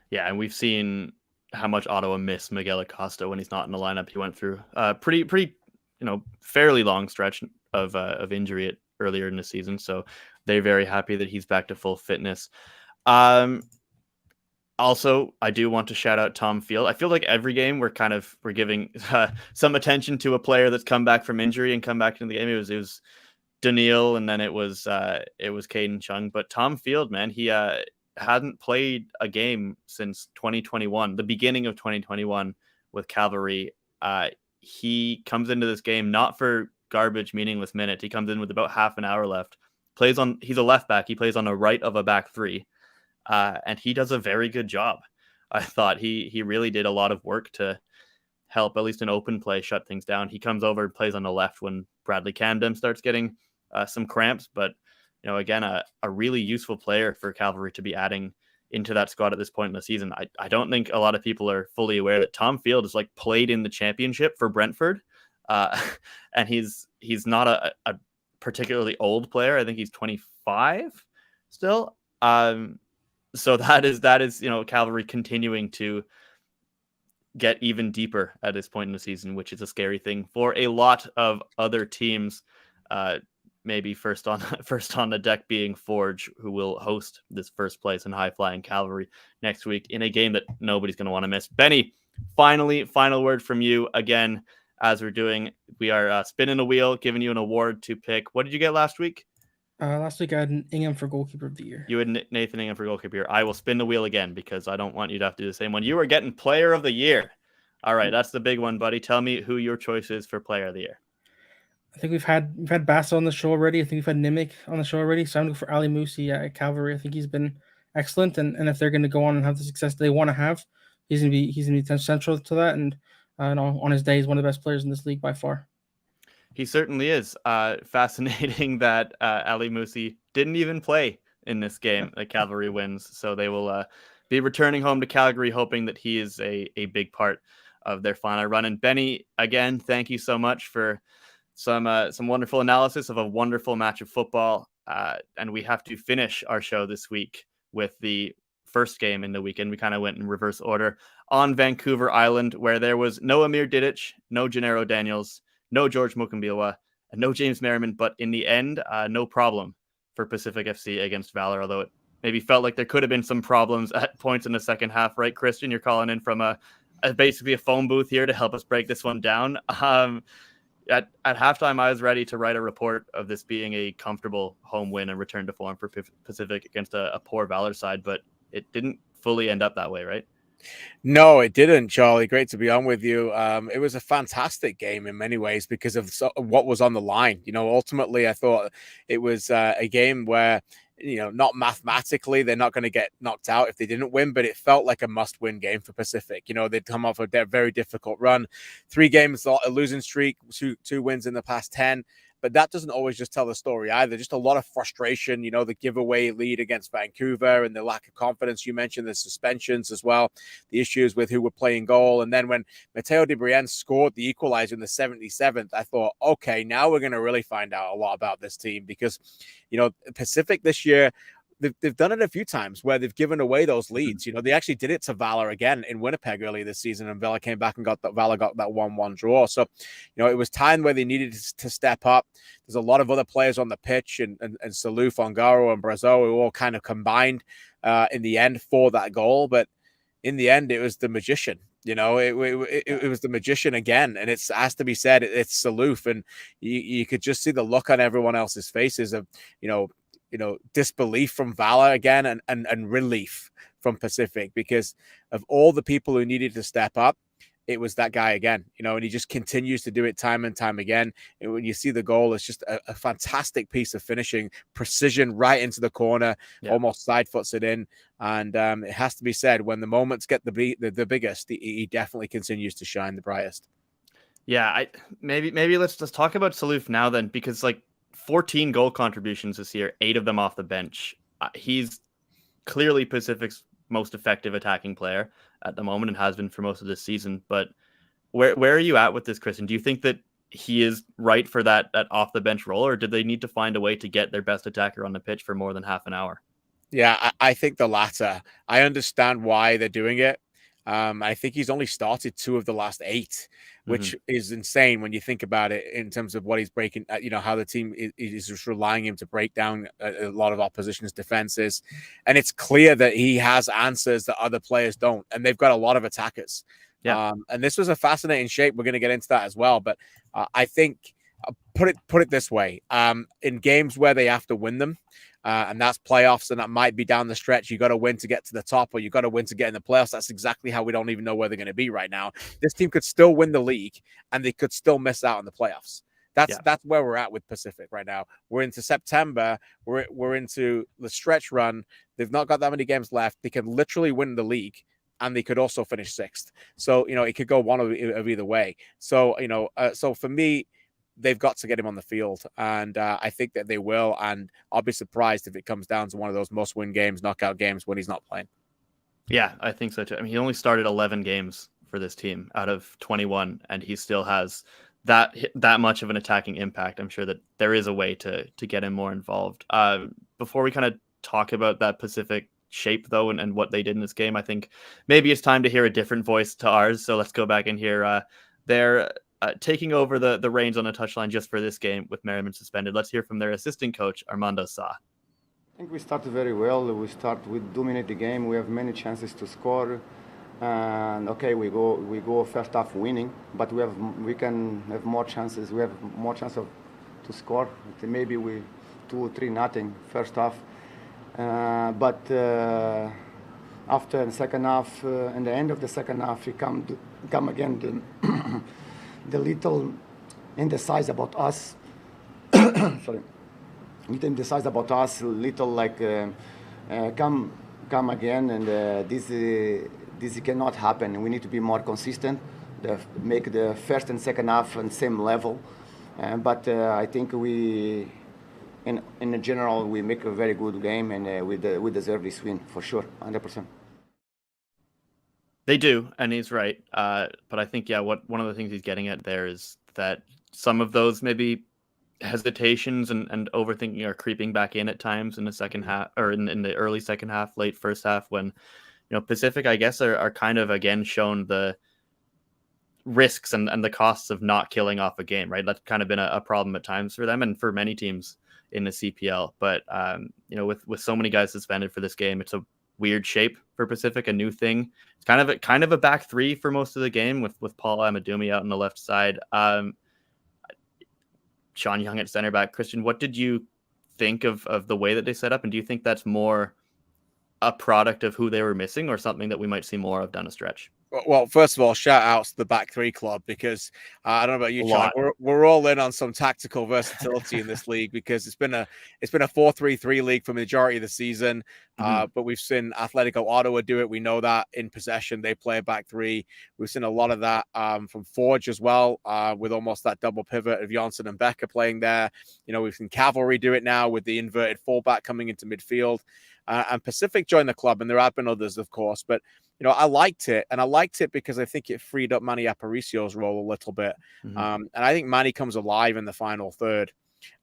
Yeah, and we've seen how much Ottawa miss Miguel Acosta when he's not in the lineup. He went through pretty fairly long stretch of injury earlier in the season, so they're very happy that he's back to full fitness. Also, I do want to shout out Tom Field. I feel like every game we're giving some attention to a player that's come back from injury and come back into the game. It was Daniil, and then it was Caden Chung. But Tom Field, man, he hadn't played a game since 2021, the beginning of 2021 with Cavalry. He comes into this game not for garbage, meaningless minutes. He comes in with about half an hour left. He's a left back. He plays on the right of a back three. And he does a very good job. I thought he really did a lot of work to help, at least in open play, shut things down. He comes over and plays on the left when Bradley Camden starts getting some cramps. But, again, a really useful player for Cavalry to be adding into that squad at this point in the season. I don't think a lot of people are fully aware that Tom Field has played in the championship for Brentford. And he's not a particularly old player. I think he's 25 still. So that is Cavalry continuing to get even deeper at this point in the season, which is a scary thing for a lot of other teams. Maybe first on the deck being Forge, who will host this first place in high flying Cavalry next week in a game that nobody's going to want to miss. Benny, final word from you again. As we're doing, we are spinning a wheel, giving you an award to pick. What did you get last week?
Last week I had Ingham for goalkeeper of the year.
You had Nathan Ingham for goalkeeper of the year. I will spin the wheel again because I don't want you to have to do the same one. You are getting player of the year. All right, that's the big one, buddy. Tell me who your choice is for player of the year.
I think we've had Bassa on the show already. I think we've had Nimick on the show already. So I'm going for Ali Musi at Cavalry. I think he's been excellent, and if they're going to go on and have the success they want to have, he's going to be central to that. And on his day, he's one of the best players in this league by far.
He certainly is. Fascinating that Ali Musi didn't even play in this game that Cavalry wins. So they will be returning home to Calgary, hoping that he is a big part of their final run. And Benny, again, thank you so much for some wonderful analysis of a wonderful match of football. And we have to finish our show this week with the first game in the weekend. We kind of went in reverse order on Vancouver Island, where there was no Amir Didic, no Gennaro Daniels, no George Mukambiwa, and no James Merriman, but in the end, no problem for Pacific FC against Valor, although it maybe felt like there could have been some problems at points in the second half, right, Christian? You're calling in from basically a phone booth here to help us break this one down. At halftime, I was ready to write a report of this being a comfortable home win and return to form for Pacific against a poor Valor side, but it didn't fully end up that way, right?
No, it didn't, Charlie. Great to be on with you. It was a fantastic game in many ways because of what was on the line. Ultimately, I thought it was a game where, not mathematically, they're not going to get knocked out if they didn't win, but it felt like a must-win game for Pacific. They'd come off a very difficult run, 3 games, a losing streak, two wins in the past 10. But that doesn't always just tell the story either. Just a lot of frustration, the giveaway lead against Vancouver and the lack of confidence. You mentioned the suspensions as well, the issues with who were playing goal. And then when Mateo de Brienne scored the equalizer in the 77th, I thought, okay, now we're going to really find out a lot about this team because, Pacific this year, they've done it a few times where they've given away those leads. They actually did it to Valor again in Winnipeg earlier this season, and Valor came back and Valor got that 1-1 draw. So, it was time where they needed to step up. There's a lot of other players on the pitch, and Salou, Fongaro, and Brazo who all kind of combined in the end for that goal. But in the end, it was the magician. It was the magician again, and it has to be said, it's Salou, and you could just see the look on everyone else's faces of, disbelief from Valor again and relief from Pacific because of all the people who needed to step up. It was that guy again, and he just continues to do it time and time again. And when you see the goal, it's just a fantastic piece of finishing, precision right into the corner, almost side foots it in. And it has to be said, when the moments get the biggest, he definitely continues to shine the brightest.
Yeah, maybe let's just talk about Salou now then, because 14 goal contributions this year, 8 of them off the bench. He's clearly Pacific's most effective attacking player at the moment and has been for most of this season. But where are you at with this, Kristen? Do you think that he is right for that off the bench role, or did they need to find a way to get their best attacker on the pitch for more than half an hour?
Yeah, I think the latter. I understand why they're doing it. I think he's only started 2 of the last 8, which is insane when you think about it in terms of what he's breaking, how the team is just relying him to break down a lot of opposition's defenses. And it's clear that he has answers that other players don't. And they've got a lot of attackers. Yeah. And this was a fascinating shape. We're going to get into that as well. But I think, put it this way, in games where they have to win them, and that's playoffs, and that might be down the stretch. You got to win to get to the top, or you got to win to get in the playoffs. That's exactly how we don't even know where they're going to be right now. This team could still win the league, and they could still miss out on the playoffs. That's where we're at with Pacific right now. We're into September. We're into the stretch run. They've not got that many games left. They can literally win the league, and they could also finish 6th. So it could go one of either way. So so for me, they've got to get him on the field, and I think that they will. And I'll be surprised if it comes down to one of those must-win games, knockout games, when he's not playing.
Yeah, I think so too. I mean, he only started 11 games for this team out of 21, and he still has that much of an attacking impact. I'm sure that there is a way to get him more involved. Before we kind of talk about that Pacific shape, though, and what they did in this game, I think maybe it's time to hear a different voice to ours. So let's go back and hear their taking over the reins on the touchline just for this game with Merriman suspended. Let's hear from their assistant coach, Armando Sa.
I think we started very well. We dominate the game. We have many chances to score. And okay, we go first half winning, but we can have more chances. We have more chance to score. Maybe we 2-3-0 first half. But after the second half, in the end of the second half, we come again the little indecisive about us. Sorry, little indecisive about us. Little come again, and this cannot happen. We need to be more consistent. Make the first and second half on the same level. But I think in general, we make a very good game, and we deserve this win for sure, 100%.
They do, and he's right. But I think, one of the things he's getting at there is that some of those maybe hesitations and overthinking are creeping back in at times in the second half, or in the early second half, late first half, when Pacific, I guess, are kind of again shown risks and the costs of not killing off a game, right? That's kind of been a problem at times for them and for many teams in the CPL. But with so many guys suspended for this game, it's a weird shape for Pacific, a new thing. It's kind of a back three for most of the game with Paul Amadumi out on the left side. Sean Young at center back. Christian, what did you think of the way that they set up? And do you think that's more a product of who they were missing or something that we might see more of down the stretch?
Well, first of all, shout outs to the back three club, because I don't know about you, Charlie. We're all in on some tactical versatility in this league, because it's been a 4-3-3 league for the majority of the season. But we've seen Atletico Ottawa do it. We know that in possession they play a back three. We've seen a lot of that from Forge as well, with almost that double pivot of Janssen and Becker playing there. We've seen Cavalry do it now with the inverted fullback coming into midfield. And Pacific joined the club, and there have been others, of course, but I liked it, and I liked it because I think it freed up Manny Aparicio's role a little bit. And I think Manny comes alive in the final third.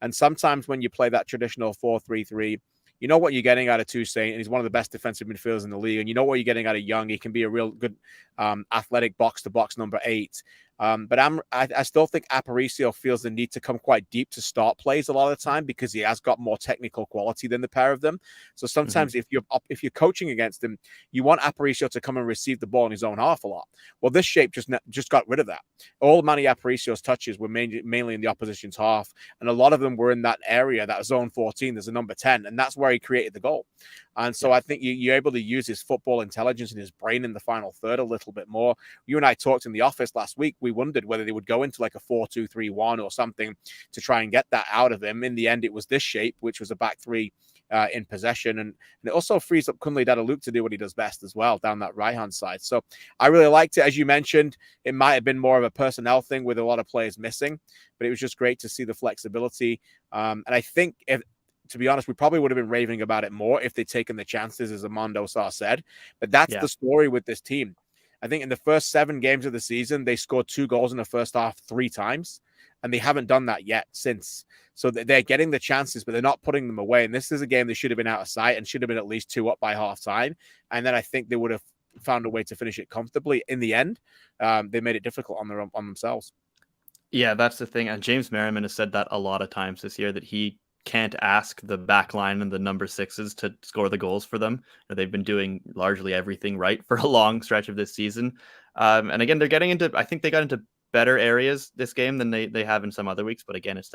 And sometimes when you play that traditional 4-3-3, you know what you're getting out of Toussaint, and he's one of the best defensive midfielders in the league. And you know what you're getting out of Young. He can be a real good athletic box-to-box number 8. But I still think Aparicio feels the need to come quite deep to start plays a lot of the time, because he has got more technical quality than the pair of them. So sometimes if you're coaching against him, you want Aparicio to come and receive the ball in his own half a lot. Well, this shape just got rid of that. All Manny Aparicio's touches were mainly in the opposition's half, and a lot of them were in that area, that zone 14. There's a number 10, and that's where he created the goal. And so I think you're able to use his football intelligence and his brain in the final third a little bit more. You and I talked in the office last week. We wondered whether they would go into like a 4-2-3-1 or something to try and get that out of him. In the end, it was this shape, which was a back three in possession. And it also frees up Kunle Dadaluk to do what he does best as well, down that right-hand side. So I really liked it. As you mentioned, it might have been more of a personnel thing with a lot of players missing, but it was just great to see the flexibility. And I think to be honest, we probably would have been raving about it more if they'd taken the chances, as Armando Sarr said. But that's the story with this team. I think in the first 7 games of the season, they scored 2 goals in the first half 3 times, and they haven't done that yet since. So they're getting the chances, but they're not putting them away. And this is a game they should have been out of sight and should have been at least 2 up by half time. And then I think they would have found a way to finish it comfortably. In the end, they made it difficult on themselves.
Yeah, that's the thing. And James Merriman has said that a lot of times this year, that he can't ask the back line and the number 6s to score the goals for them. They've been doing largely everything right for a long stretch of this season. And again, they're getting into, I think they got into better areas this game than they have in some other weeks. But again, it's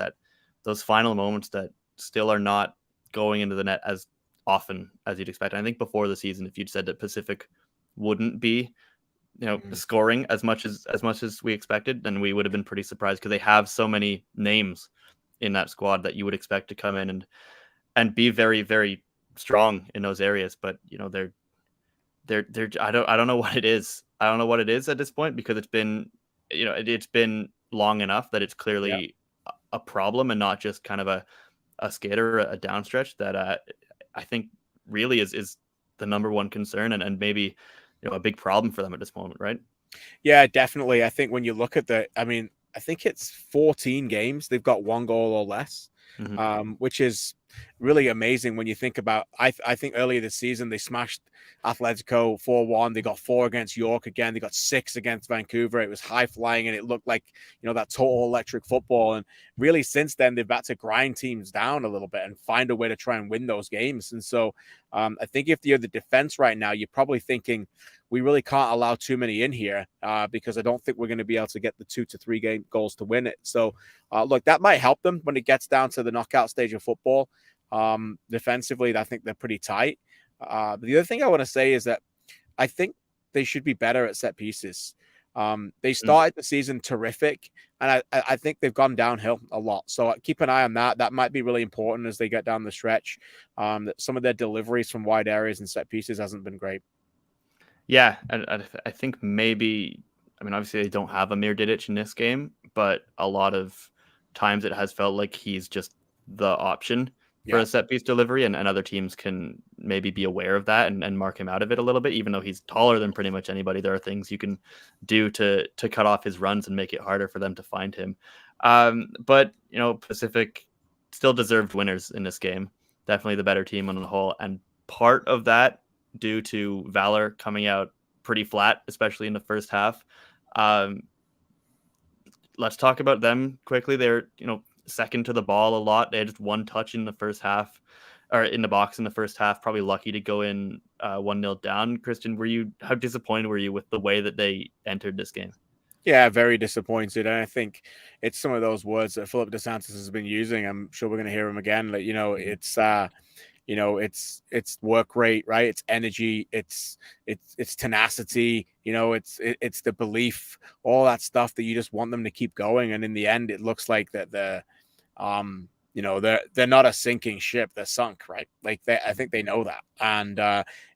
those final moments that still are not going into the net as often as you'd expect. And I think before the season, if you'd said that Pacific wouldn't be, scoring as much as we expected, then we would have been pretty surprised, because they have so many names in that squad that you would expect to come in and be very, very strong in those areas. But they're I don't know what it is. I don't know what it is at this point, because it's been it's been long enough that it's clearly a problem, and not just kind of a skater, a downstretch that I think really is the number one concern, and maybe a big problem for them at this moment, right?
Yeah, definitely. I think when you look at I think it's 14 games they've got 1 goal or less, which is really amazing when you think about. I think earlier this season they smashed Atletico 4-1. They got 4 against York again. They got 6 against Vancouver. It was high flying, and it looked like that total electric football. And really, since then they've had to grind teams down a little bit and find a way to try and win those games. And so I think if you're the defense right now, you're probably thinking, we really can't allow too many in here, because I don't think we're going to be able to get the 2 to 3 game goals to win it. So look, that might help them when it gets down to the knockout stage of football. Defensively, I think they're pretty tight. But the other thing I want to say is that I think they should be better at set pieces. They started the season terrific, and I think they've gone downhill a lot. So keep an eye on that. That might be really important as they get down the stretch. That some of their deliveries from wide areas and set pieces hasn't been great.
Yeah, I think maybe, obviously they don't have Amir Didic in this game, but a lot of times it has felt like he's just the option for a set piece delivery, and other teams can maybe be aware of that and mark him out of it a little bit. Even though he's taller than pretty much anybody, there are things you can do to cut off his runs and make it harder for them to find him. But Pacific still deserved winners in this game. Definitely the better team on the whole, and part of that due to Valor coming out pretty flat, especially in the first half. let's talk about them quickly. They're, second to the ball a lot. They had just one touch in the first half, or in the box in the first half, probably lucky to go in 1-0 down. Christian, how disappointed were you with the way that they entered this game?
Yeah, very disappointed. And I think it's some of those words that Philip DeSantis has been using. I'm sure we're going to hear him again. Like, it's work rate, right? It's energy, it's tenacity, it's the belief, all that stuff that you just want them to keep going. And in the end, it looks like that they're not a sinking ship, they're sunk, right? Like I think they know that. And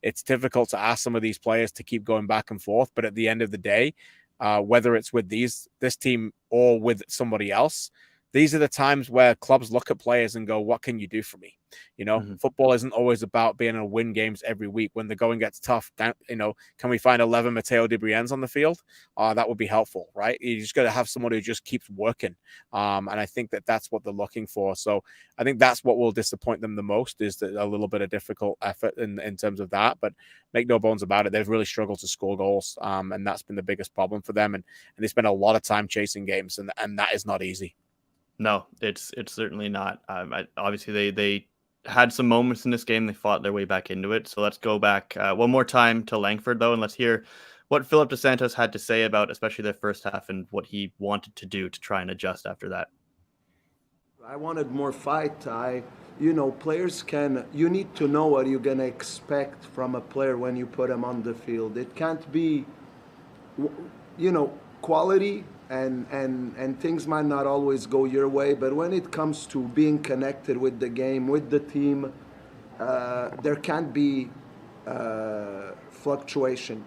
it's difficult to ask some of these players to keep going back and forth. But at the end of the day, whether it's with this team or with somebody else, these are the times where clubs look at players and go, what can you do for me? Football isn't always about being able to win games every week. When the going gets tough, can we find 11 Matteo De Briennes on the field? That would be helpful, right? You just got to have someone who just keeps working. And I think that's what they're looking for. So I think that's what will disappoint them the most, is a little bit of difficult effort in terms of that. But make no bones about it, they've really struggled to score goals. And that's been the biggest problem for them. And they spend a lot of time chasing games, and that is not easy.
No, it's certainly not. Obviously, they had some moments in this game. They fought their way back into it. So let's go back one more time to Langford, though, and let's hear what Philip DeSantis had to say about especially their first half and what he wanted to do to try and adjust after that.
I wanted more fight. Players you need to know what you're going to expect from a player when you put him on the field. It can't be, quality and things might not always go your way, but when it comes to being connected with the game, with the team, there can't be fluctuation.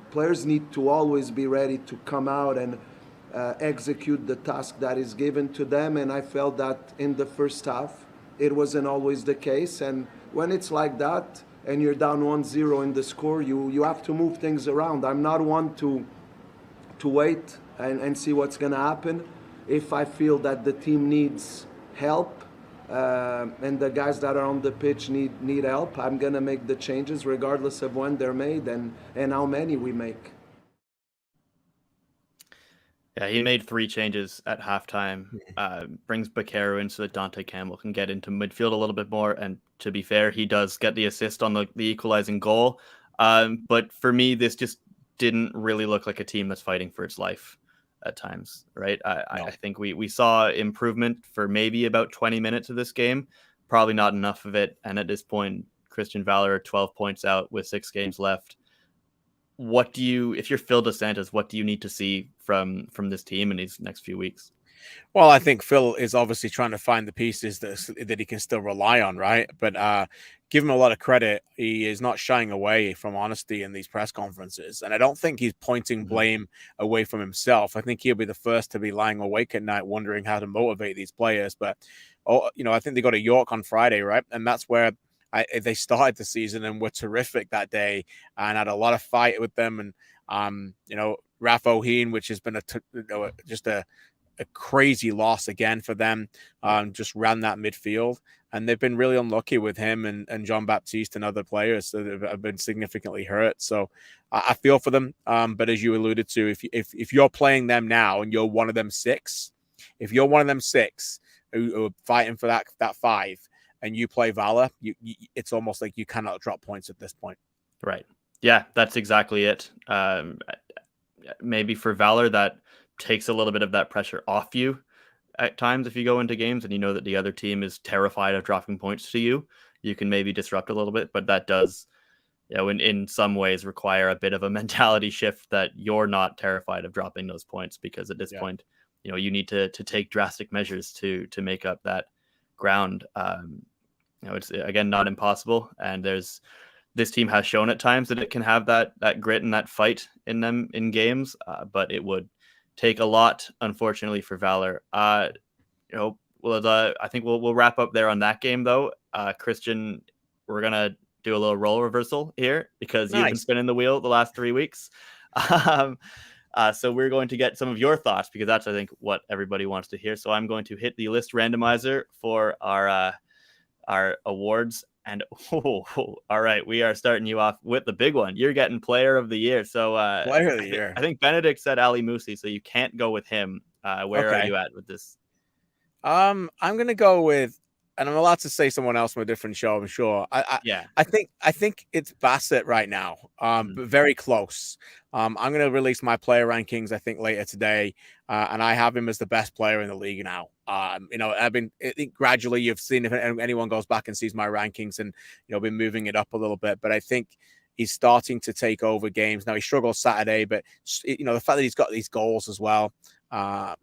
Players need to always be ready to come out and execute the task that is given to them, and I felt that in the first half it wasn't always the case. And when it's like that and you're down 1-0 in the score, you have to move things around. I'm not one to wait and see what's going to happen. If I feel that the team needs help and the guys that are on the pitch need help, I'm going to make the changes regardless of when they're made and how many we make.
Yeah, he made 3 changes at halftime, brings Baquero in so that Dante Campbell can get into midfield a little bit more. And to be fair, he does get the assist on the equalizing goal. But for me, this just didn't really look like a team that's fighting for its life at times, right? I think we saw improvement for maybe about 20 minutes of this game, probably not enough of it. And at this point, Christian Valor 12 points out with 6 games left. If you're Phil DeSantis, what do you need to see from this team in these next few weeks?
Well, I think Phil is obviously trying to find the pieces that he can still rely on, right? But give him a lot of credit. He is not shying away from honesty in these press conferences. And I don't think he's pointing blame away from himself. I think he'll be the first to be lying awake at night wondering how to motivate these players. But, I think they got to York on Friday, right? And that's where they started the season and were terrific that day and had a lot of fight with them. And, Raf O'Heen, which has been just a crazy loss again for them, just ran that midfield. And they've been really unlucky with him and John Baptiste and other players that have been significantly hurt. So I feel for them. But as you alluded to, if you're playing them now and you're one of them 6, who are fighting for that 5, and you play Valor, it's almost like you cannot drop points at this point.
Right. Yeah, that's exactly it. Maybe for Valor, that takes a little bit of that pressure off you at times. If you go into games and you know that the other team is terrified of dropping points to you, you can maybe disrupt a little bit, but that does, in some ways require a bit of a mentality shift that you're not terrified of dropping those points, because at this point, you need to take drastic measures to make up that ground. It's again not impossible, and this team has shown at times that it can have that grit and that fight in them in games, but it would take a lot, unfortunately, for Valor. I think we'll wrap up there on that game, though. Christian, we're gonna do a little role reversal here because you've been spinning the wheel the last 3 weeks. So we're going to get some of your thoughts, because that's, I think, what everybody wants to hear. So I'm going to hit the list randomizer for our awards. And all right, we are starting you off with the big one. You're getting Player of the Year. So
Player of the Year.
I think Benedict said Ali Musi, so you can't go with him. Where are
Okay.
you at with this?
I'm gonna go with, and I'm allowed to say someone else from a different show, I'm sure. I think it's Bassett right now. But very close. I'm gonna release my player rankings, I think, later today. And I have him as the best player in the league now. I think gradually you've seen if anyone goes back and sees my rankings and been moving it up a little bit, but I think he's starting to take over games. Now he struggled Saturday, but the fact that he's got these goals as well. I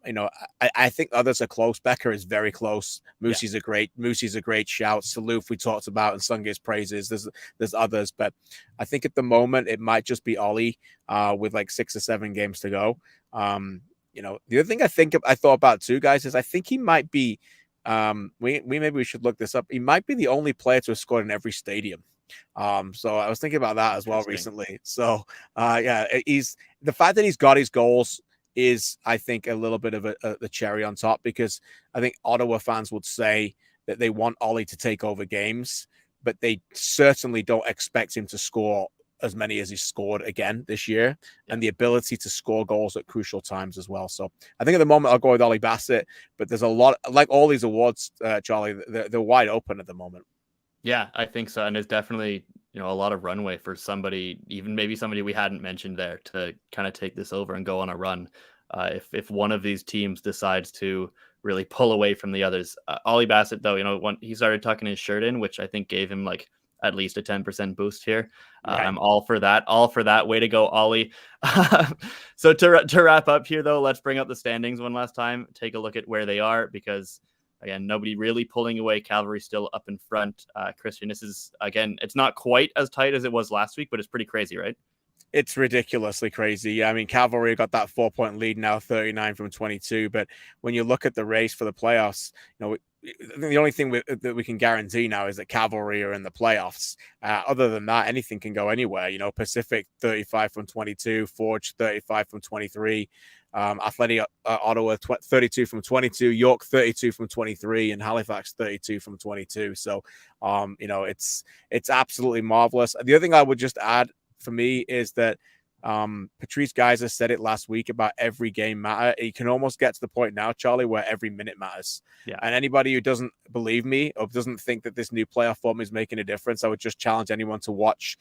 think others are close. Becker is very close. Moosey's a great shout. Saloof we talked about and sung his praises. There's others, but I think at the moment it might just be Ollie with like 6 or 7 games to go. The other thing I thought about too, guys, is I think he might be maybe we should look this up. He might be the only player to have scored in every stadium. So I was thinking about that as well recently. So he's the fact that he's got his goals is, I think, a little bit of the cherry on top, because I think Ottawa fans would say that they want Ollie to take over games, but they certainly don't expect him to score as many as he's scored again this year, and the ability to score goals at crucial times as well. So I think at the moment I'll go with Ollie Bassett, but there's a lot, like all these awards, Charlie, they're wide open at the moment.
Yeah, I think so. And there's definitely, a lot of runway for somebody, even maybe somebody we hadn't mentioned there, to kind of take this over and go on a run. If one of these teams decides to really pull away from the others. Ollie Bassett, though, when he started tucking his shirt in, which I think gave him like at least a 10% boost here.
Right.
I'm all for that. Way to go, Ollie. So to wrap up here, though, let's bring up the standings one last time. Take a look at where they are, because again, nobody really pulling away. Cavalry still up in front. Christian, this is, again, it's not quite as tight as it was last week, but it's pretty crazy, right?
It's ridiculously crazy. I mean, Cavalry got that 4-point lead now, 39 from 22. But when you look at the race for the playoffs, the only thing that we can guarantee now is that Cavalry are in the playoffs. Other than that, anything can go anywhere. Pacific 35 from 22, Forge 35 from 23, Athletic Ottawa 32 from 22, York 32 from 23, and Halifax 32 from 22. So, it's absolutely marvelous. The other thing I would just add for me is that Patrice Geyser said it last week about every game matter. You can almost get to the point now, Charlie, where every minute matters.
Yeah.
And anybody who doesn't believe me or doesn't think that this new playoff form is making a difference, I would just challenge anyone to watch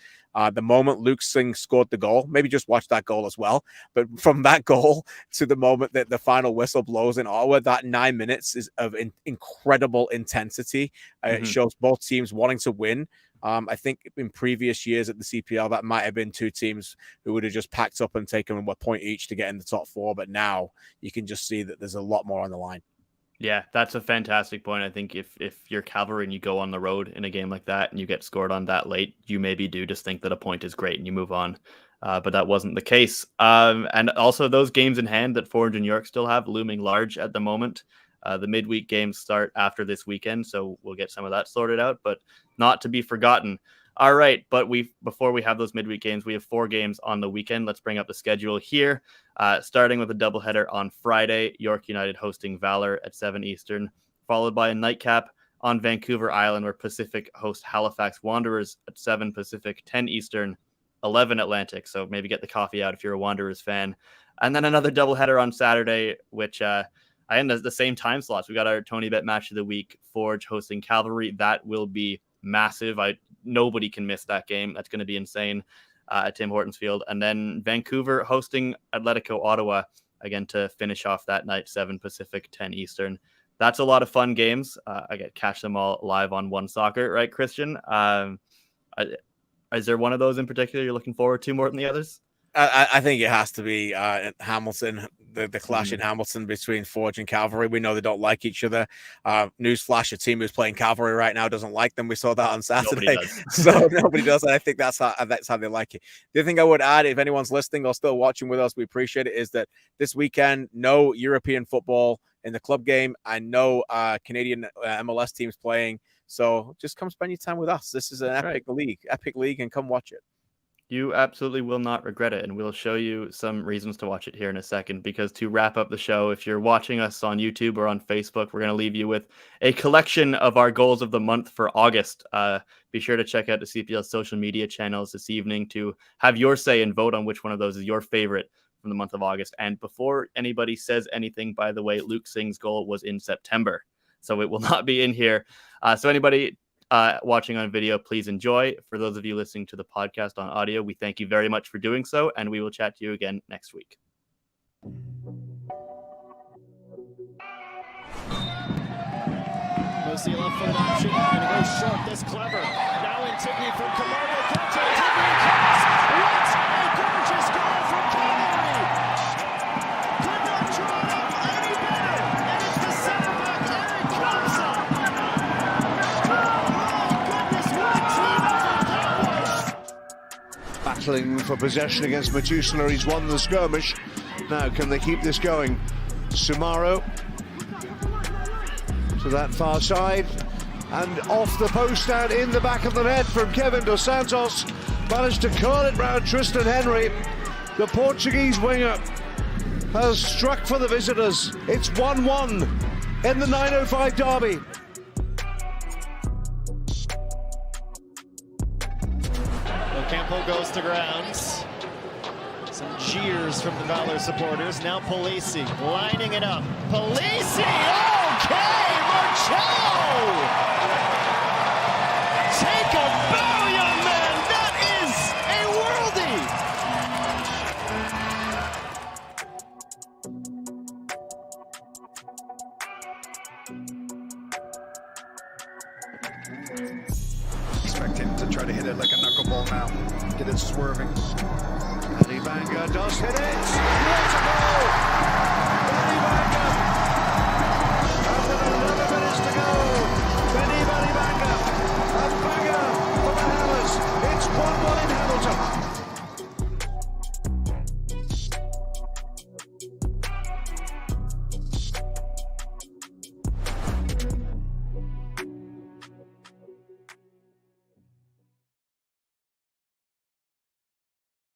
the moment Luke Singh scored the goal. Maybe just watch that goal as well. But from that goal to the moment that the final whistle blows in Ottawa, that 9 minutes is of incredible intensity. It shows both teams wanting to win. I think in previous years at the CPL, that might have been two teams who would have just packed up and taken a point each to get in the top 4. But now you can just see that there's a lot more on the line.
Yeah, that's a fantastic point. I think if you're Cavalry and you go on the road in a game like that and you get scored on that late, you maybe do just think that a point is great and you move on. But that wasn't the case. And also those games in hand that Forge and York still have looming large at the moment. The midweek games start after this weekend, so we'll get some of that sorted out, but not to be forgotten. All right, but before we have those midweek games, we have 4 games on the weekend. Let's bring up the schedule here, starting with a doubleheader on Friday, York United hosting Valor at 7 Eastern, followed by a nightcap on Vancouver Island, where Pacific host Halifax Wanderers at 7 Pacific, 10 Eastern, 11 Atlantic. So maybe get the coffee out if you're a Wanderers fan. And then another doubleheader on Saturday, which I end at the same time slots. We got our Tony Bet match of the week, Forge hosting Cavalry. That will be massive. Nobody can miss that game. That's going to be insane at Tim Hortons Field. And then Vancouver hosting Atletico Ottawa, again, to finish off that night, 7 Pacific, 10 Eastern. That's a lot of fun games. I get catch them all live on One Soccer, right, Christian? Is there one of those in particular you're looking forward to more than the others?
I think it has to be Hamilton, the clash in Hamilton between Forge and Cavalry. We know they don't like each other. Newsflash, a team who's playing Cavalry right now doesn't like them. We saw that on Saturday. So nobody does. And I think that's how they like it. The other thing I would add, if anyone's listening or still watching with us, we appreciate it, is that this weekend, no European football in the club game. I know Canadian MLS teams playing. So just come spend your time with us. This is an epic league, and come watch it.
You absolutely will not regret it, and we'll show you some reasons to watch it here in a second, because to wrap up the show, if you're watching us on YouTube or on Facebook, we're going to leave you with a collection of our goals of the month for August. Be sure to check out the CPL social media channels this evening to have your say and vote on which one of those is your favorite from the month of August. And before anybody says anything, by the way, Luke Singh's goal was in September, so it will not be in here. So anybody watching on video, please enjoy. For those of you listening to the podcast on audio, we thank you very much for doing so, and we will chat to you again next week.
Mostly a left-footed option, and it goes short. That's clever. Now in Tigney from Camargo. Tigney cuts. What a gorgeous goal from Cavalry! Could not draw it up any better, and it's the center back Eric Kamsa. Battling for possession against Metusela. He's won the skirmish. Now, can they keep this going? Sumaro to that far side, and off the post and in the back of the net from Kevin Dos Santos. Managed to curl it round Tristan Henry. The Portuguese winger has struck for the visitors. It's 1-1 in the 905 derby. Campo goes to grounds. Some jeers from the Valor supporters. Now Polisi lining it up. Polisi! Okay! Marcello! Take a bow, young man! That is a worldie!
Expect him to try to hit it like a knuckleball now. Get it swerving.
Ali Banga does hit it!